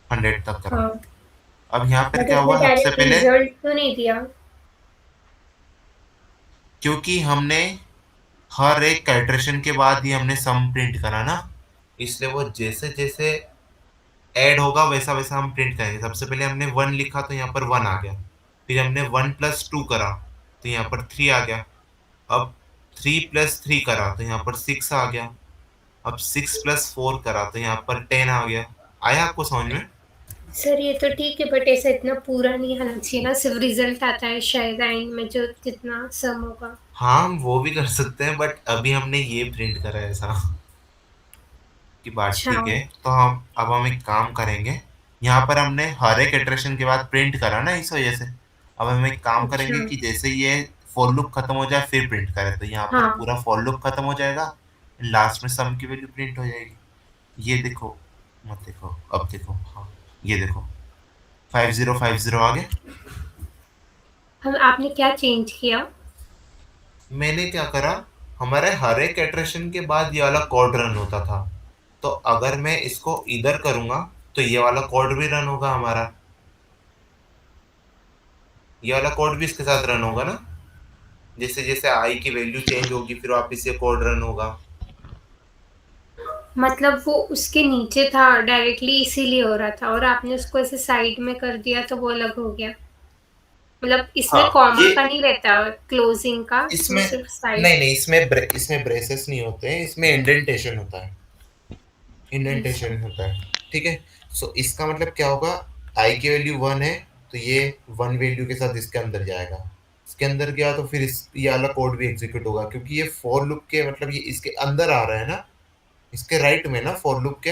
[SPEAKER 1] 100 तक करा।
[SPEAKER 3] हाँ
[SPEAKER 1] अब यहाँ पर
[SPEAKER 3] बट
[SPEAKER 1] क्या
[SPEAKER 3] उसने
[SPEAKER 1] हुआ, सबसे
[SPEAKER 3] डायरेक्ट
[SPEAKER 1] पहले,
[SPEAKER 3] रिजल्ट क्यों नहीं दिया?
[SPEAKER 1] क्योंकि हमने हर एक कैटरेशन के बाद ही हमने सम प्रिंट करा ना, इसलिए वो जैसे जैसे ऐड होगा वैसा वैसा हम प्रिंट करेंगे। सबसे पहले हमने 1 लिखा तो यहाँ पर 1 आ गया, फिर हमने 1 प्लस 2 करा तो यहाँ पर 3 आ गया, अब 3 प्लस 3 करा तो यहाँ पर 6 आ गया, अब 6 प्लस 4 करा तो यहाँ पर 10 आ गया। आया आपको समझ में?
[SPEAKER 3] सर ये तो ठीक है, बट ऐसा इतना पूरा नहीं आना चाहिए ना, सिर्फ रिजल्ट आता है शायद एंड में जो जितना सम होगा।
[SPEAKER 1] हाँ, हम वो भी कर सकते हैं, बट अभी हमने ये प्रिंट करा है ऐसा। की बात
[SPEAKER 3] अच्छा।
[SPEAKER 1] ठीक है, तो हम एक काम करेंगे। यहाँ पर हमने हर एक इटरेशन के बाद प्रिंट करा ना, इस वजह से अब हम एक काम
[SPEAKER 3] अच्छा।
[SPEAKER 1] करेंगे कि जैसे ये फॉर लूप खत्म हो जाए फिर प्रिंट करें, तो यहाँ पर
[SPEAKER 3] हाँ।
[SPEAKER 1] पूरा फॉर लूप खत्म हो जाएगा, लास्ट में सम की वैल्यू प्रिंट हो जाएगी। ये देखो, मत देखो, अब देखो, हाँ ये देखो 5050 आ गया।
[SPEAKER 3] हम आपने क्या चेंज किया?
[SPEAKER 1] मैंने क्या करा, हमारे हर एक इटरेशन के बाद ये वाला कोड रन होता था, तो अगर मैं इसको इधर करूंगा तो ये वाला कोड भी रन होगा हमारा, ये वाला कोड भी इसके साथ रन होगा ना। जैसे जैसे आई की वैल्यू चेंज होगी फिर वापस ये कोड रन होगा।
[SPEAKER 3] मतलब वो उसके नीचे था डायरेक्टली इसीलिए हो रहा था, और आपने उसको ऐसे साइड में कर दिया तो वो अलग हो गया। मतलब इसमें
[SPEAKER 1] हाँ
[SPEAKER 3] कॉमा
[SPEAKER 1] ये
[SPEAKER 3] का नहीं रहता क्लोजिंग का, इसमें
[SPEAKER 1] इसमें
[SPEAKER 3] सिर्फ साइड।
[SPEAKER 1] नहीं नहीं, इसमें ब्रेसेस नहीं होते हैं, इसमें इंडेंटेशन होता है, इंडेंटेशन होता है। ठीक है, सो इसका मतलब क्या होगा, आई की वैल्यू 1 है तो ये 1 वैल्यू के साथ इसके अंदर जाएगा, इसके अंदर गया तो फिर ये वाला कोड भी एग्जीक्यूट होगा, क्योंकि ये फॉर लूप के मतलब ये इसके अंदर आ रहा है ना, इसके राइट में ना फॉर लूप के।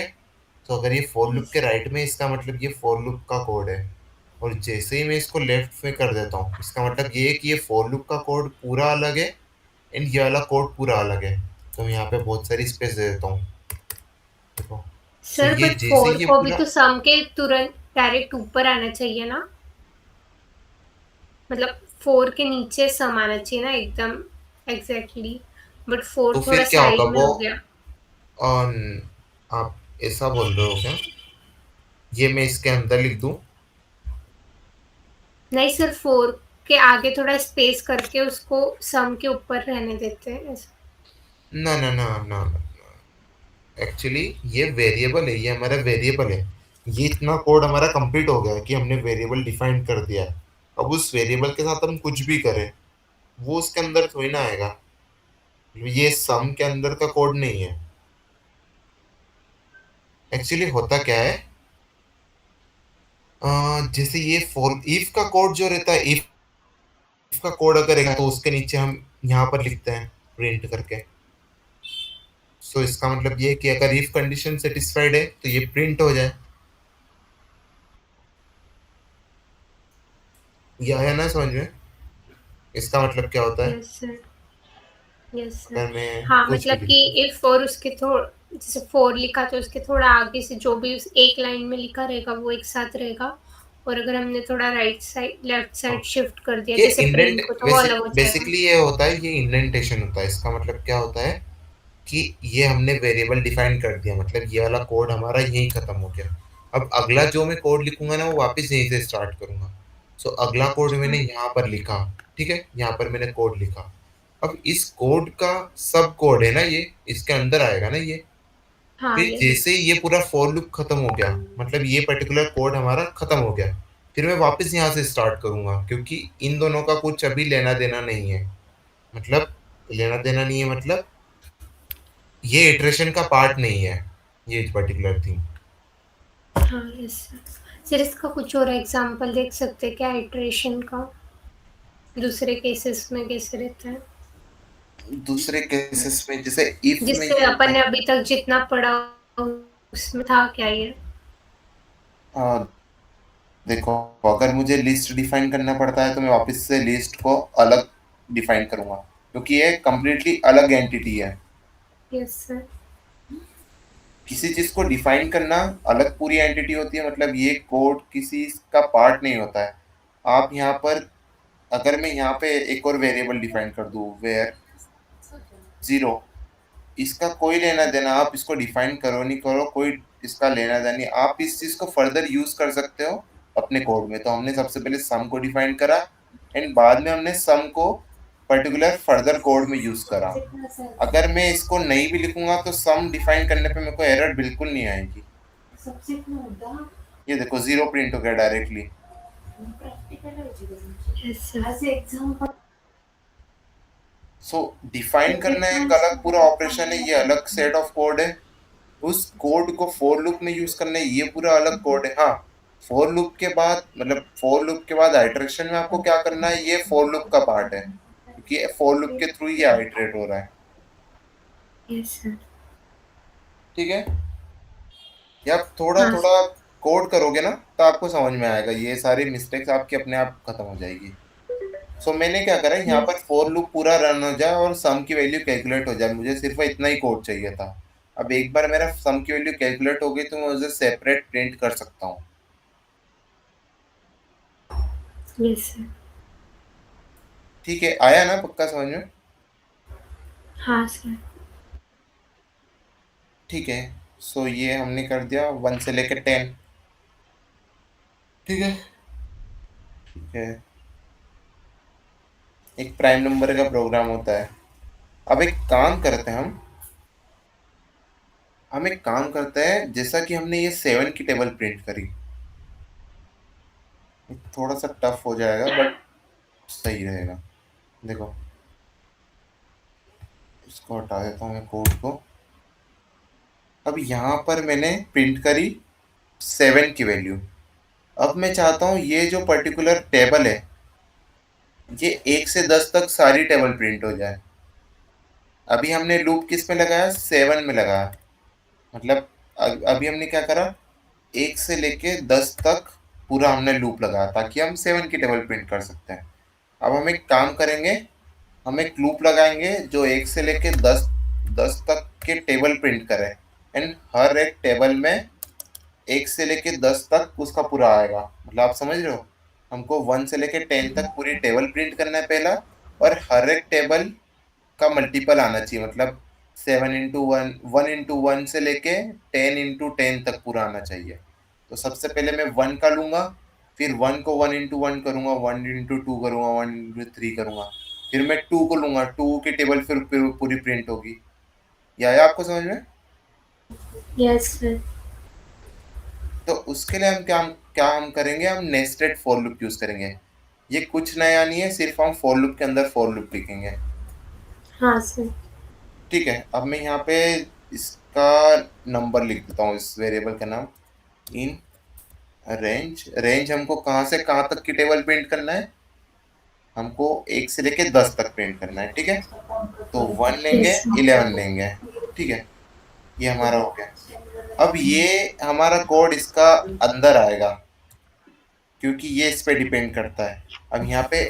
[SPEAKER 1] तो अगर ये फॉर लूप के राइट में, इसका मतलब ये फॉर लूप का कोड है, और जैसे ही मैं इसको लेफ्ट में कर देता हूँ, इसका मतलब ये है कि ये फॉर लूप का कोड पूरा अलग है एंड ये वाला कोड पूरा अलग है। तो मैं यहाँ पे बहुत सारी स्पेस दे देता हूँ, देखो। सो
[SPEAKER 3] सर
[SPEAKER 1] ये
[SPEAKER 3] बट
[SPEAKER 1] जैसे
[SPEAKER 3] फोर
[SPEAKER 1] ही ये
[SPEAKER 3] को भी
[SPEAKER 1] पूरा,
[SPEAKER 3] तो सम के तुरंत डायरेक्ट ऊपर आना चाहिए ना, मतलब फोर के नीचे सम आना चाहिए ना एकदम एग्जैक्टली, बट
[SPEAKER 1] तो
[SPEAKER 3] फोर थोड़ा
[SPEAKER 1] फिर क्या होगा
[SPEAKER 3] साइड में
[SPEAKER 1] वो,
[SPEAKER 3] हो गया।
[SPEAKER 1] ऑन, आप ऐसा बोल रहे हो क्या? ये मैं इसके अंदर लिख दूं?
[SPEAKER 3] नहीं सर, फोर के आगे थोड़ा स्पेस करके उसको सम के ऊपर रहने देते हैं ऐसा।
[SPEAKER 1] ना ना ना ना, एक्चुअली ये वेरिएबल है, ये हमारा वेरिएबल है, ये इतना कोड हमारा कंप्लीट हो गया है कि हमने वेरिएबल डिफाइन कर दिया है। अब उस वेरिएबल के साथ हम कुछ भी करें वो उसके अंदर थोड़ी ना आएगा, ये सम के अंदर का कोड नहीं है। एक्चुअली होता क्या है, जैसे ये फॉर इफ का कोड जो रहता है, इफ का कोड अगर है तो उसके नीचे हम यहाँ पर लिखते हैं प्रिंट करके। सो इसका मतलब ये है कि अगर इफ कंडीशन सेटिस्फाइड है तो ये प्रिंट हो जाए। ये आया ना समझ में? इसका मतलब क्या होता है,
[SPEAKER 3] यस सर। Yes sir.
[SPEAKER 1] अगर मैं
[SPEAKER 3] हाँ
[SPEAKER 1] कुछ भी
[SPEAKER 3] मतलब
[SPEAKER 1] लिख
[SPEAKER 3] कि
[SPEAKER 1] दूं,
[SPEAKER 3] इफ और उसके थोड़ा, जैसे फोर लिखा तो उसके थोड़ा आगे से जो भी उस एक लाइन में लिखा रहेगा वो एक साथ रहेगा, और अगर हमने थोड़ा राइट साइड लेफ्ट
[SPEAKER 1] हाँ,
[SPEAKER 3] साइड शिफ्ट कर दिया
[SPEAKER 1] ये
[SPEAKER 3] जैसे
[SPEAKER 1] इंडेंट,
[SPEAKER 3] प्रिंट को, तो वो
[SPEAKER 1] वैसे
[SPEAKER 3] अलग हो जाएगा।
[SPEAKER 1] बेसिकली ये होता है, ये इंडेंटेशन होता है। इसका मतलब क्या होता है कि ये हमने वेरिएबल डिफाइन कर दिया, मतलब ये वाला कोड हमारा यहीं खत्म हो गया। अब अगला जो मैं कोड लिखूंगा ना वो वापस यहीं से स्टार्ट करूंगा। सो अगला कोड मैंने
[SPEAKER 3] अच्छा।
[SPEAKER 1] यहाँ पर लिखा, ठीक है, यहाँ पर मैंने कोड लिखा। अब इस कोड का सब कोड है ना, ये इसके अंदर आएगा ना ये।
[SPEAKER 3] हाँ
[SPEAKER 1] फिर
[SPEAKER 3] यस।
[SPEAKER 1] जैसे ही ये पूरा फॉर लूप खत्म हो गया, मतलब ये पर्टिकुलर कोड हमारा खत्म हो गया, फिर मैं वापस यहाँ से स्टार्ट करूंगा, क्योंकि इन दोनों का कुछ अभी लेना देना नहीं है। मतलब लेना देना नहीं है, मतलब ये इटरेशन का पार्ट नहीं है ये पर्टिकुलर थिंग।
[SPEAKER 3] हाँ यस सर। सर इसका कुछ और एग्जांपल देख सकते हैं क्या इटरेशन का, दूसरे केसेस में कैसे रहता है,
[SPEAKER 1] दूसरे केसेस में जैसे इफ में
[SPEAKER 3] जिससे
[SPEAKER 1] ये होता
[SPEAKER 3] अपन ने
[SPEAKER 1] है,
[SPEAKER 3] अभी तक जितना पढ़ा उसमें था क्या ये?
[SPEAKER 1] आ, देखो, अगर मुझे लिस्ट डिफाइन करना पड़ता है तो मैं वापस से लिस्ट को अलग डिफाइन करूंगा, क्योंकि ये कम्प्लीटली अलग एंटिटी है।
[SPEAKER 3] Yes sir.
[SPEAKER 1] किसी चीज को डिफाइन करना अलग पूरी एंटिटी होती है, मतलब ये कोड किसी का पार्ट नहीं होता है। आप यहाँ पर, अगर मैं यहाँ पे एक और वेरिएबल डिफाइन कर दूँ वेयर 0, इसका कोई लेना देना, आप इसको डिफाइन करो नहीं करो कोई इसका लेना देना नहीं, आप इस चीज को फर्दर यूज कर सकते हो अपने कोड में। तो हमने सबसे पहले सम को डिफाइन करा एंड बाद में हमने सम को पर्टिकुलर फर्दर कोड में यूज करा। अगर मैं इसको नहीं भी लिखूंगा तो सम डिफाइन करने पे मेरे को एरर बिल्कुल नहीं आएगी। ये देखो 0 प्रिंट हो गया डायरेक्टली।
[SPEAKER 3] Yes sir.
[SPEAKER 1] सो डिफाइन करना एक अलग पूरा ऑपरेशन है, ये अलग सेट ऑफ कोड है। उस कोड को फॉर लूप में यूज करना है, ये पूरा अलग कोड है। हाँ, फॉर लूप के बाद मतलब फॉर लूप के बाद आइटरेशन में आपको क्या करना है, ये फॉर लूप का पार्ट है, क्योंकि फॉर लूप के थ्रू ही आइटरेट हो रहा है।
[SPEAKER 3] Yes sir.
[SPEAKER 1] ठीक है, ये आप थोड़ा
[SPEAKER 3] हाँ
[SPEAKER 1] थोड़ा कोड करोगे ना तो आपको समझ में आएगा, ये सारी मिस्टेक्स आपकी अपने आप खत्म हो जाएगी। सो मैंने क्या करा, यहाँ पर फॉर लूप पूरा रन हो जाए और सम की वैल्यू कैलकुलेट हो जाए, मुझे सिर्फ इतना ही कोड चाहिए था। अब एक बार मेरा सम की वैल्यू कैलकुलेट हो गई तो मैं उसे सेपरेट प्रिंट कर सकता हूँ।
[SPEAKER 3] Yes sir.
[SPEAKER 1] ठीक है, आया ना पक्का समझ में?
[SPEAKER 3] हाँ सर।
[SPEAKER 1] ठीक है, सो ये हमने कर दिया 1 से लेकर 10। ठीक है, ठीक है, एक प्राइम नंबर का प्रोग्राम होता है। अब एक काम करते हैं हम एक काम करते हैं, जैसा कि हमने ये 7 की टेबल प्रिंट करी, थोड़ा सा टफ हो जाएगा बट सही रहेगा। देखो, इसको हटा देता हूँ मैं कोड को। अब यहाँ पर मैंने प्रिंट करी 7 की वैल्यू। अब मैं चाहता हूँ ये जो पर्टिकुलर टेबल है, ये 1 से 10 तक सारी टेबल प्रिंट हो जाए। अभी हमने लूप किस में लगाया, 7 में लगाया। मतलब अभी हमने क्या करा, 1 से लेके 10 तक पूरा हमने लूप लगाया ताकि हम 7 की टेबल प्रिंट कर सकते हैं। अब हम एक काम करेंगे, हम एक लूप लगाएंगे जो 1 से लेके 10 तक के टेबल प्रिंट करे, एंड हर एक टेबल में 1 से लेके 10 तक उसका पूरा आएगा। मतलब आप समझ रहे हो, हमको 1 से लेके 10 तक पूरी टेबल प्रिंट करना है पहला, और हर एक टेबल का मल्टीपल आना चाहिए। मतलब 7 into 1, 1 into 1 से लेके 10 into 10 तक पूरा आना चाहिए। तो सबसे पहले मैं 1 का लूंगा, फिर 1 को 1 into 1 करूंगा, 1 into 2 करूंगा, 1 into 3 करूंगा, फिर मैं 2 को लूंगा, 2 की टेबल फिर पूरी प्रिंट होगी। ये आया आपको समझ में?
[SPEAKER 3] Yes sir.
[SPEAKER 1] तो उसके लिए हम क्या हम करेंगे, हम नेस्टेड फॉर लूप यूज करेंगे। ये कुछ नया नहीं है, सिर्फ हम फॉर लूप के अंदर फॉर लूप लिखेंगे।
[SPEAKER 3] हाँ सर।
[SPEAKER 1] ठीक है, अब मैं यहाँ पे इसका नंबर लिख देता हूँ, इस वेरिएबल का नाम इन रेंज। रेंज हमको कहाँ से कहाँ तक की टेबल प्रिंट करना है, हमको 1 से लेके 10 तक प्रिंट करना है। ठीक है, तो 1 लेंगे,
[SPEAKER 3] यस
[SPEAKER 1] 11 लेंगे। ठीक है, ये हमारा हो गया। अब ये हमारा कोड इसका अंदर आएगा, क्योंकि ये इस पे डिपेंड करता है। अब यहाँ पे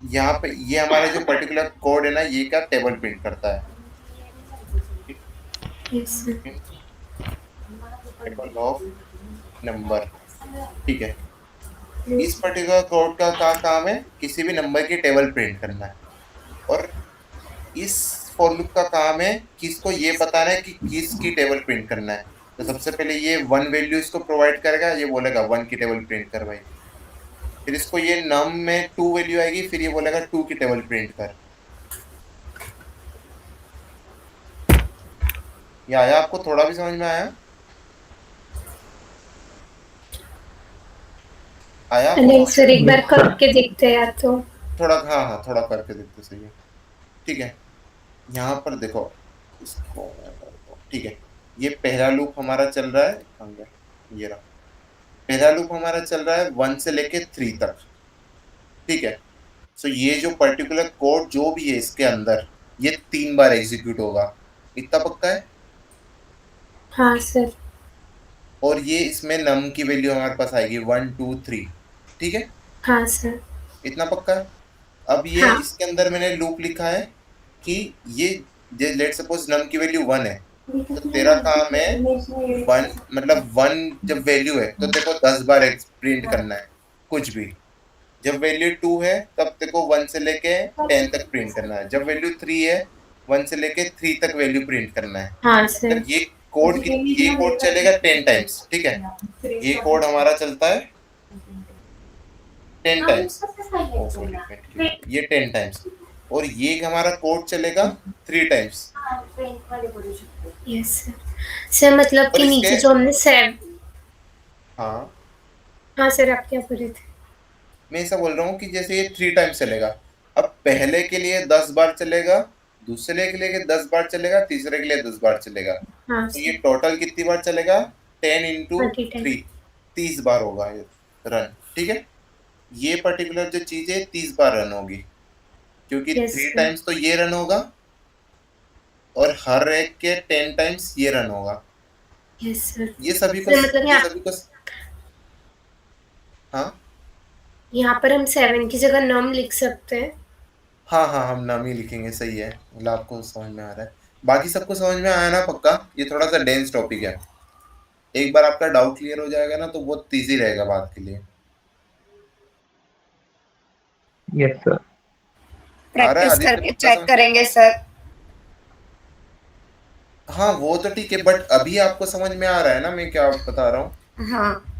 [SPEAKER 1] ये हमारा जो पर्टिकुलर कोड है ना, ये क्या टेबल प्रिंट करता है,
[SPEAKER 3] yes sir.
[SPEAKER 1] Table of number. ठीक है, इस पर्टिकुलर कोड का क्या काम है, किसी भी नंबर की टेबल प्रिंट करना है। और इस फॉर लूप का काम है किसको ये बताना है कि किसकी टेबल प्रिंट करना है। तो सबसे पहले ये 1 वैल्यू इसको प्रोवाइड करेगा, ये बोलेगा 1 की टेबल प्रिंट कर भाई। फिर इसको ये नम में 2 वैल्यू आएगी, फिर ये बोलेगा 2 की टेबल प्रिंट कर। ये आया आपको, थोड़ा भी समझ में आया? आया आपको
[SPEAKER 3] नहीं
[SPEAKER 1] समझ
[SPEAKER 3] सर,
[SPEAKER 1] में?
[SPEAKER 3] एक बार करके देखते हैं यार तो।
[SPEAKER 1] थोड़ा, हाँ हाँ, थोड़ा करके देखते सही है। ठीक है, यहाँ पर देखो इसको, ठीक है, ये पहला लूप हमारा चल रहा है, कहाँ गया? ये रहा, पहला लूप हमारा चल रहा है 1 से लेके 3 तक। ठीक है, सो ये जो पर्टिकुलर कोड जो भी है इसके अंदर, ये 3 बार एग्जीक्यूट होगा। इतना पक्का है?
[SPEAKER 3] हाँ सर।
[SPEAKER 1] और ये इसमें नम की वैल्यू हमारे पास आएगी 1 2 3। ठीक है,
[SPEAKER 3] हाँ सर।
[SPEAKER 1] इतना पक्का है? अब ये
[SPEAKER 3] हाँ।
[SPEAKER 1] इसके अंदर मैंने लूप लिखा है कि ये लेट सपोज नम की वैल्यू 1 है, तो तेरा काम है 1, मतलब 1 जब वैल्यू है तो तेरे को 10 बार प्रिंट करना है कुछ भी। जब वैल्यू 2 है तब तेरे को 1 से लेके 10 तक प्रिंट करना है। जब वैल्यू 3 है, 1 से लेके 3 तक वैल्यू प्रिंट करना है।
[SPEAKER 3] हाँ सर।
[SPEAKER 1] मतलब ये कोड चलेगा 10 टाइम्स। ठीक है, ये कोड हमारा चलता है 10 टाइम्स। ये 10 टाइम्स, और ये हमारा कोड चलेगा 3 टाइम्स।
[SPEAKER 3] Yes sir. सर मतलब
[SPEAKER 1] और
[SPEAKER 3] कि
[SPEAKER 1] इसके
[SPEAKER 3] नीचे जो हमने सेव
[SPEAKER 1] हाँ,
[SPEAKER 3] हाँ सर, आप क्या बोल रहे थे?
[SPEAKER 1] मैं ऐसा बोल रहा हूँ कि जैसे ये 3 टाइम्स चलेगा। अब पहले के लिए 10 बार चलेगा, दूसरे के लिए 10 बार चलेगा, तीसरे के लिए 10 बार चलेगा।
[SPEAKER 3] हाँ
[SPEAKER 1] तो ये
[SPEAKER 3] सर।
[SPEAKER 1] टोटल कितनी बार चलेगा?
[SPEAKER 3] 30 टाइम।
[SPEAKER 1] 10 × 3, 30 बार होगा ये रन। ठीक है, ये पर्टिकुलर जो चीज है 30 बार रन होगी, क्योंकि
[SPEAKER 3] यस
[SPEAKER 1] थ्री
[SPEAKER 3] सर।
[SPEAKER 1] टाइम्स तो ये रन होगा और हर एक के 10 टाइम्स ये रन होगा।
[SPEAKER 3] Yes sir.
[SPEAKER 1] ये सभी को
[SPEAKER 3] सर मतलब
[SPEAKER 1] ये
[SPEAKER 3] यहाँ
[SPEAKER 1] सभी को हाँ
[SPEAKER 3] यहाँ पर हम 7 की जगह नम लिख सकते हैं।
[SPEAKER 1] हाँ हाँ, हम नाम ही लिखेंगे, सही है। मतलब आपको समझ में आ रहा है, बाकी सबको समझ में आया ना पक्का? ये थोड़ा सा डेंस टॉपिक है, एक बार आपका डाउट क्लियर हो जाएगा ना तो बहुत इजी रहेगा बात के लिए।
[SPEAKER 2] Yes sir.
[SPEAKER 1] आ रहा है
[SPEAKER 5] प्रैक्टिस
[SPEAKER 1] आदित्य
[SPEAKER 5] करके
[SPEAKER 1] पक्का
[SPEAKER 5] चेक
[SPEAKER 1] समझ?
[SPEAKER 5] करेंगे सर।
[SPEAKER 1] हाँ वो तो ठीक है, बट अभी आपको समझ में आ रहा है ना मैं क्या बता रहा हूँ?
[SPEAKER 5] हाँ।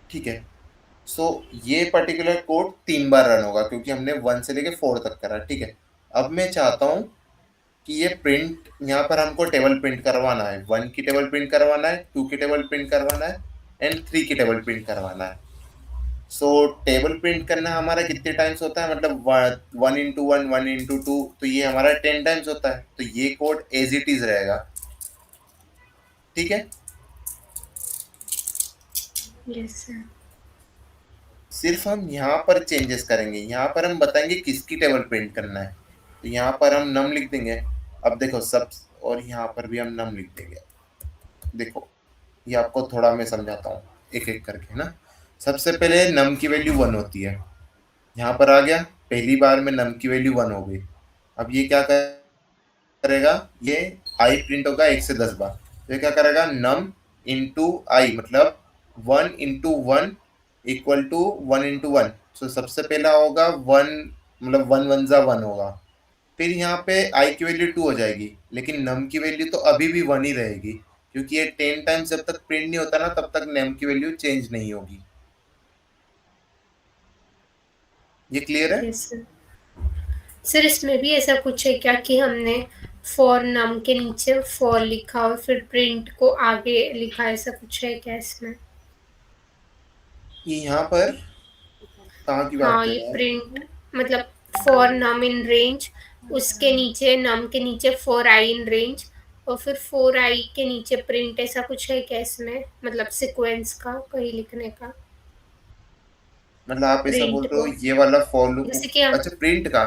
[SPEAKER 1] ठीक है। सो ये पर्टिकुलर कोड 3 बार रन होगा, क्योंकि हमने 1 से लेके 4 तक करा। ठीक है, अब मैं चाहता हूँ कि ये प्रिंट, यहाँ पर हमको टेबल प्रिंट करवाना है, 1 की टेबल प्रिंट करवाना है, 2 की टेबल प्रिंट करवाना है एंड 3 की टेबल प्रिंट करवाना है। सो टेबल प्रिंट करना हमारा कितने टाइम्स होता है? मतलब 1 × 1, 1 × 2, तो ये हमारा 10 टाइम्स होता है। तो ये कोड एज इट इज रहेगा। ठीक है,
[SPEAKER 3] यस सर।
[SPEAKER 1] सिर्फ हम यहाँ पर चेंजेस करेंगे, यहाँ पर हम बताएंगे किसकी टेबल प्रिंट करना है। तो यहाँ पर हम नम लिख देंगे। अब देखो सब, और यहाँ पर भी हम नम लिख देंगे। देखो ये आपको थोड़ा मैं समझाता हूँ एक एक करके, है ना। सबसे पहले नम की वैल्यू 1 होती है, यहाँ पर आ गया, पहली बार में नम की वैल्यू 1 हो गई। अब ये क्या करेगा? ये आई प्रिंट होगा 1 से 10 बार। तो ये क्या करेगा? नम इंटू आई, मतलब 1 × 1 इक्वल टू 1 × 1। सो सबसे पहला होगा 1, मतलब 1 × 1 होगा। फिर यहाँ पे आई की वैल्यू 2 हो जाएगी, लेकिन नम की वैल्यू तो अभी भी 1 ही रहेगी, क्योंकि ये 10 टाइम्स जब तक प्रिंट नहीं होता ना तब तक नम की वैल्यू चेंज नहीं होगी। ये क्लियर है?
[SPEAKER 3] Yes sir. सर इसमें भी ऐसा कुछ है क्या कि हमने फॉर नम के नीचे फॉर लिखा और फिर प्रिंट को आगे लिखा, ऐसा कुछ है क्या इसमें?
[SPEAKER 1] ये यहाँ पर कहाँ की बात
[SPEAKER 3] हाँ,
[SPEAKER 1] कर
[SPEAKER 3] ये
[SPEAKER 1] रहा है?
[SPEAKER 3] प्रिंट मतलब फॉर नम इन रेंज, उसके नीचे नम के नीचे फॉर आई इन रेंज, और फिर फॉर आई के नीचे प्रिंट, ऐसा कुछ है क्या इसमें? मतलब सीक्वेंस का कहीं लिखने का
[SPEAKER 1] मतलब आप ऐसा बोल
[SPEAKER 3] प्रिंट
[SPEAKER 1] रहे हो
[SPEAKER 3] को,
[SPEAKER 1] ये वाला फॉर लूप?
[SPEAKER 3] जैसे कि हम।
[SPEAKER 1] अच्छा, प्रिंट का।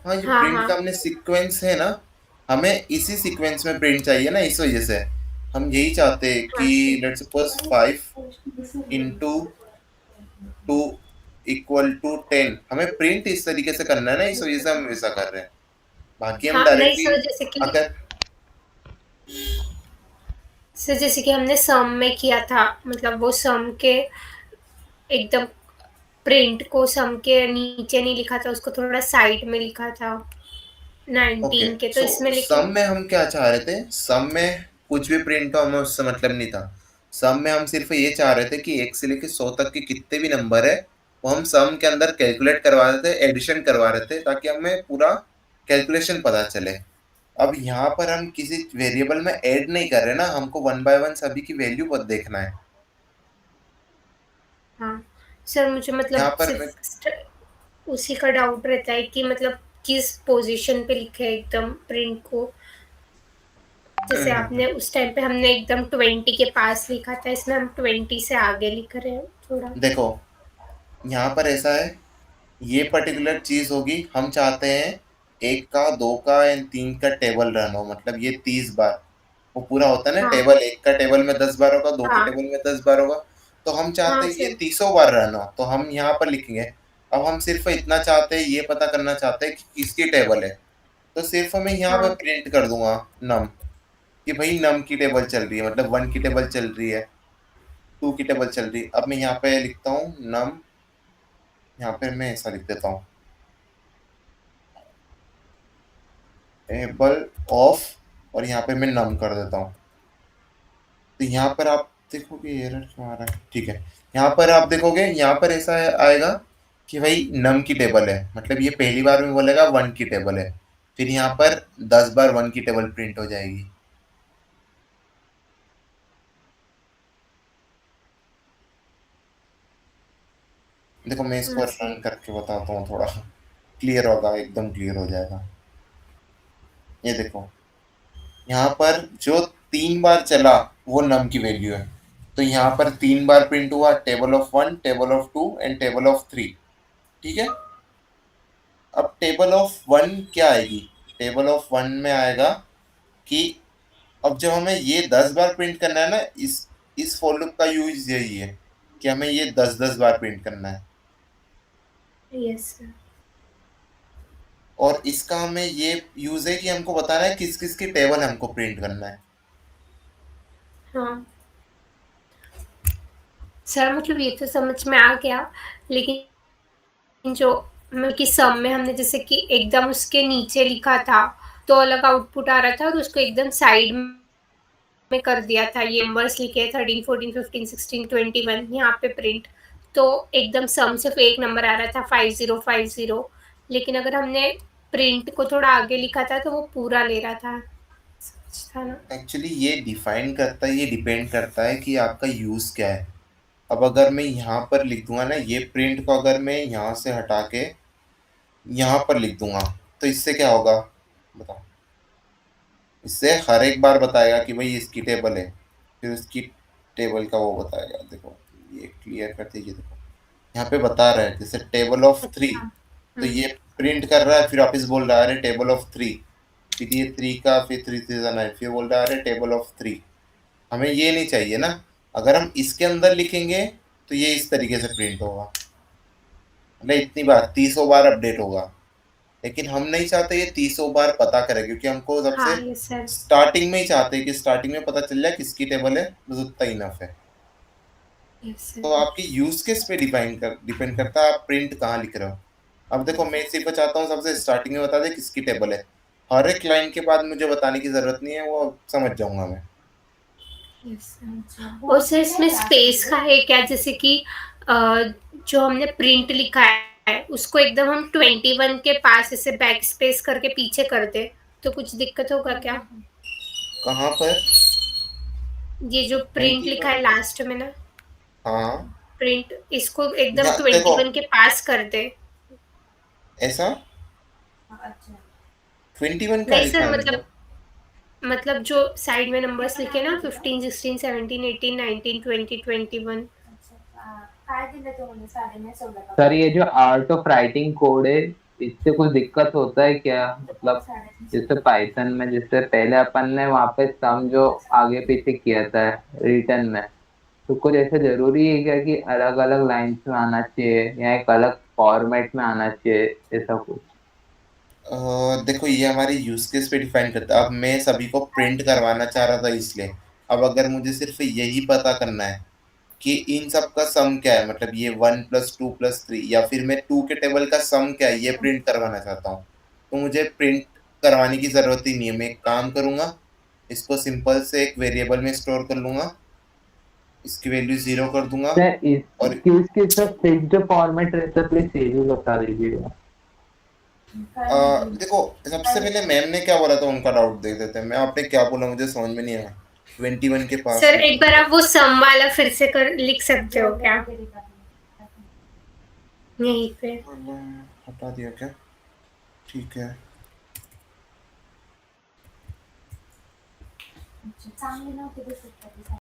[SPEAKER 1] हाँ, ये
[SPEAKER 3] हाँ
[SPEAKER 1] प्रिंट
[SPEAKER 3] हाँ।
[SPEAKER 1] का हमने सीक्वेंस है ना, हमें इसी सीक्वेंस में प्रिंट चाहिए ना, इस वजह से हम यही चाहते हैं
[SPEAKER 3] हाँ
[SPEAKER 1] कि
[SPEAKER 3] sir.
[SPEAKER 1] Let's suppose 5 × 2 equal to 10, हमें प्रिंट इस तरीके से करना है ना, इस वजह से हम ऐसा कर रहे हैं। बाकी हम
[SPEAKER 3] हाँ नहीं
[SPEAKER 1] डायरेक्टली
[SPEAKER 3] सर, जैसे कि
[SPEAKER 1] अगर
[SPEAKER 3] हमने सम में किया था, मतलब वो सम के एकदम प्रिंट को सम के नीचे नहीं लिखा था, उसको थोड़ा साइड में लिखा था
[SPEAKER 1] ओके,
[SPEAKER 3] 19 के, तो
[SPEAKER 1] सो
[SPEAKER 3] इसमें
[SPEAKER 1] सम
[SPEAKER 3] लेकिन।
[SPEAKER 1] में हम क्या चाह रहे थे? सम में कुछ भी प्रिंट हो हमें उससे मतलब नहीं था। सम में हम सिर्फ ये चाह रहे थे कि 1 से लेके 100 तक के कितने भी नंबर है वो हम सम के अंदर कैलकुलेट करवा रहे थे, एडिशन करवा रहे थे, ताकि हमें पूरा कैलकुलेशन पता चले। अब यहाँ पर हम किसी वेरिएबल में ऐड नहीं कर रहे ना, हमको 1 बाय 1 सभी की वैल्यू पर देखना है।
[SPEAKER 3] हाँ सर, मुझे
[SPEAKER 1] यहाँ
[SPEAKER 3] मतलब
[SPEAKER 1] पर मैं
[SPEAKER 3] सिर्फ उसी का डाउट रहता है कि मतलब किस पोजीशन पे लिखे है एकदम प्रिंट को। जैसे आपने उस टाइम पे हमने एकदम 20 के पास लिखा था, इसमें हम 20 से आगे लिख रहे हैं थोड़ा।
[SPEAKER 1] देखो यहाँ पर ऐसा है, ये पर्टिकुलर चीज होगी, हम चाहते हैं 1 का 2 का एंड 3 का टेबल रन हो, मतलब ये 30 बार वो पूरा होता है ना।
[SPEAKER 3] हाँ
[SPEAKER 1] टेबल 1 का टेबल में 10 बार होगा, 2 के
[SPEAKER 3] हाँ।
[SPEAKER 1] टेबल में 10 बार होगा। तो हम चाहते
[SPEAKER 3] हाँ
[SPEAKER 1] हैं ये
[SPEAKER 3] सर।
[SPEAKER 1] 30 बार रन हो, तो हम यहाँ पर लिखेंगे। अब हम सिर्फ इतना चाहते हैं, ये पता करना चाहते हैं कि किसकी टेबल है, तो सिर्फ मैं यहाँ पर
[SPEAKER 3] हाँ
[SPEAKER 1] प्रिंट कर दूंगा नम, कि भाई नम की टेबल चल रही है, मतलब 1 की टेबल चल रही है, 2 की टेबल चल रही है। अब मैं यहाँ पे लिखता हूँ नम, यहाँ पे मैं ऐसा लिख देता हूँ टेबल ऑफ, और यहाँ पे मैं नम कर देता हूँ। तो यहाँ पर आप देखोगे एरर क्यों आ रहा है? ठीक है, यहाँ पर आप देखोगे, यहाँ पर ऐसा आएगा कि भाई नम की टेबल है, मतलब ये पहली बार में बोलेगा 1 की टेबल है, फिर यहाँ पर 10 बार 1 की टेबल प्रिंट हो जाएगी। देखो मैं इसको
[SPEAKER 3] अच्छा।
[SPEAKER 1] रन करके बताता हूँ, थोड़ा क्लियर होगा, एकदम क्लियर हो जाएगा। ये देखो, यहाँ पर जो 3 बार चला वो नम की वैल्यू है, तो यहाँ पर 3 बार प्रिंट हुआ table of 1, table of 2 and table of 3। ठीक है। अब टेबल ऑफ 1 क्या आएगी? टेबल ऑफ 1 में आएगा कि अब जब हमें ये 10 बार प्रिंट करना है ना, इस फॉर लूप का यूज यही है कि हमें ये 10-10 बार प्रिंट करना है,
[SPEAKER 3] यस सर।
[SPEAKER 1] और इसका हमें ये यूज है कि हमको बताना है किस किस की टेबल हमको प्रिंट करना है।
[SPEAKER 3] हाँ सर, मतलब ये तो समझ में आ गया, लेकिन जो मतलब कि सम में हमने जैसे कि एकदम उसके नीचे लिखा था तो अलग आउटपुट आ रहा था, और उसको एकदम साइड में कर दिया था, ये नंबर्स लिखे 13 14 15 16 21 यहाँ पे प्रिंट, तो एकदम सम सिर्फ एक नंबर आ रहा था 5050। लेकिन अगर हमने प्रिंट को थोड़ा आगे लिखा था तो वो पूरा ले रहा था, था ना।
[SPEAKER 1] एक्चुअली ये डिफाइन करता है, ये डिपेंड करता है कि आपका यूज क्या है। अब अगर मैं यहाँ पर लिख दूंगा ना, ये प्रिंट को अगर मैं यहाँ से हटा के यहाँ पर लिख दूंगा, तो इससे क्या होगा बताओ? इससे हर एक बार बताएगा कि भाई इसकी टेबल है, फिर उसकी टेबल का वो बताएगा। देखो ये क्लियर करते, ये देखो यहाँ पे बता रहा है जैसे टेबल ऑफ 3,
[SPEAKER 3] अच्छा।
[SPEAKER 1] तो
[SPEAKER 3] हम्म।
[SPEAKER 1] ये प्रिंट कर रहा है, फिर वापिस बोल रहा है अरे टेबल ऑफ 3, फिर ये 3 का, फिर 3 3 9, फिर बोल रहा है अरे टेबल ऑफ 3। हमें ये नहीं चाहिए ना, अगर हम इसके अंदर लिखेंगे तो ये इस तरीके से प्रिंट होगा, मतलब इतनी बार 30 बार अपडेट होगा। लेकिन हम नहीं चाहते ये 30 बार पता करें, क्योंकि हमको सबसे
[SPEAKER 3] हाँ यस सर।
[SPEAKER 1] स्टार्टिंग में ही चाहते हैं कि स्टार्टिंग में पता चल जाए किसकी टेबल है, बस उतना इनफ है।
[SPEAKER 3] यस
[SPEAKER 1] तो
[SPEAKER 3] सर।
[SPEAKER 1] आपकी यूज केस पे डिपेंड करता है आप प्रिंट कहाँ लिख रहे हो। अब देखो मैं सिर्फ चाहता हूँ सबसे स्टार्टिंग में बता दे किसकी टेबल है, हर एक लाइन के बाद मुझे बताने की जरूरत नहीं है, वो समझ जाऊंगा मैं।
[SPEAKER 3] Yes sir. और सर इसमें स्पेस का है क्या, जैसे कि अ, जो हमने प्रिंट लिखा है उसको एकदम हम 21 के पास ऐसे बैक स्पेस करके पीछे कर दे तो कुछ दिक्कत होगा क्या?
[SPEAKER 1] कहाँ पर?
[SPEAKER 3] ये जो प्रिंट लिखा
[SPEAKER 1] 21?
[SPEAKER 3] है लास्ट में ना,
[SPEAKER 1] हाँ,
[SPEAKER 3] प्रिंट, इसको एकदम
[SPEAKER 1] यहाँ देखो
[SPEAKER 3] 21 के पास कर दे।
[SPEAKER 1] ऐसा 21 का
[SPEAKER 3] नहीं
[SPEAKER 1] लिखा
[SPEAKER 3] सर,
[SPEAKER 1] है
[SPEAKER 3] मतलब
[SPEAKER 1] मतलब।
[SPEAKER 3] जो साइड में नंबर्स लिखे ना 15 16 17 18 19 20 21।
[SPEAKER 2] सर ये जो आर्ट ऑफ राइटिंग कोड है, इससे कुछ दिक्कत होता है क्या? मतलब जैसे पाइथन में, जैसे पहले अपन ने वहाँ पे सम जो आगे पीछे किया था रिटर्न में, तो कुछ ऐसे जरूरी है क्या कि अलग अलग लाइंस में आना चाहिए या एक अलग फॉर्मेट में आना चाहिए, ऐसा कुछ?
[SPEAKER 1] देखो ये हमारे यूज केस पे डिफाइन करता है। अब मैं सभी को प्रिंट करवाना चाह रहा था इसलिए, अब अगर मुझे सिर्फ यही पता करना है कि इन सब का सम क्या है, मतलब ये 1 + 2 + 3, या फिर मैं 2 के टेबल का सम क्या है ये प्रिंट करवाना चाहता हूँ, तो मुझे प्रिंट करवाने की जरूरत ही नहीं है। मैं एक काम करूंगा, इसको सिंपल से एक वेरिएबल में स्टोर कर लूंगा, इसकी वैल्यू 0 कर दूंगा।
[SPEAKER 2] सर
[SPEAKER 1] और
[SPEAKER 2] इसकी सब फिक्स्ड फॉर्मेट रहता है, प्लीज ये भी बता दीजिएगा।
[SPEAKER 1] देखो सबसे पहले मैम ने क्या बोला था उनका डाउट देख देते हैं। मैं आपने क्या बोला मुझे समझ में नहीं आया। 21 के पास
[SPEAKER 3] सर एक बार आप वो सम वाला फिर से कर लिख सकते हो क्या यहीं पे?
[SPEAKER 1] हटा दिया क्या? ठीक है।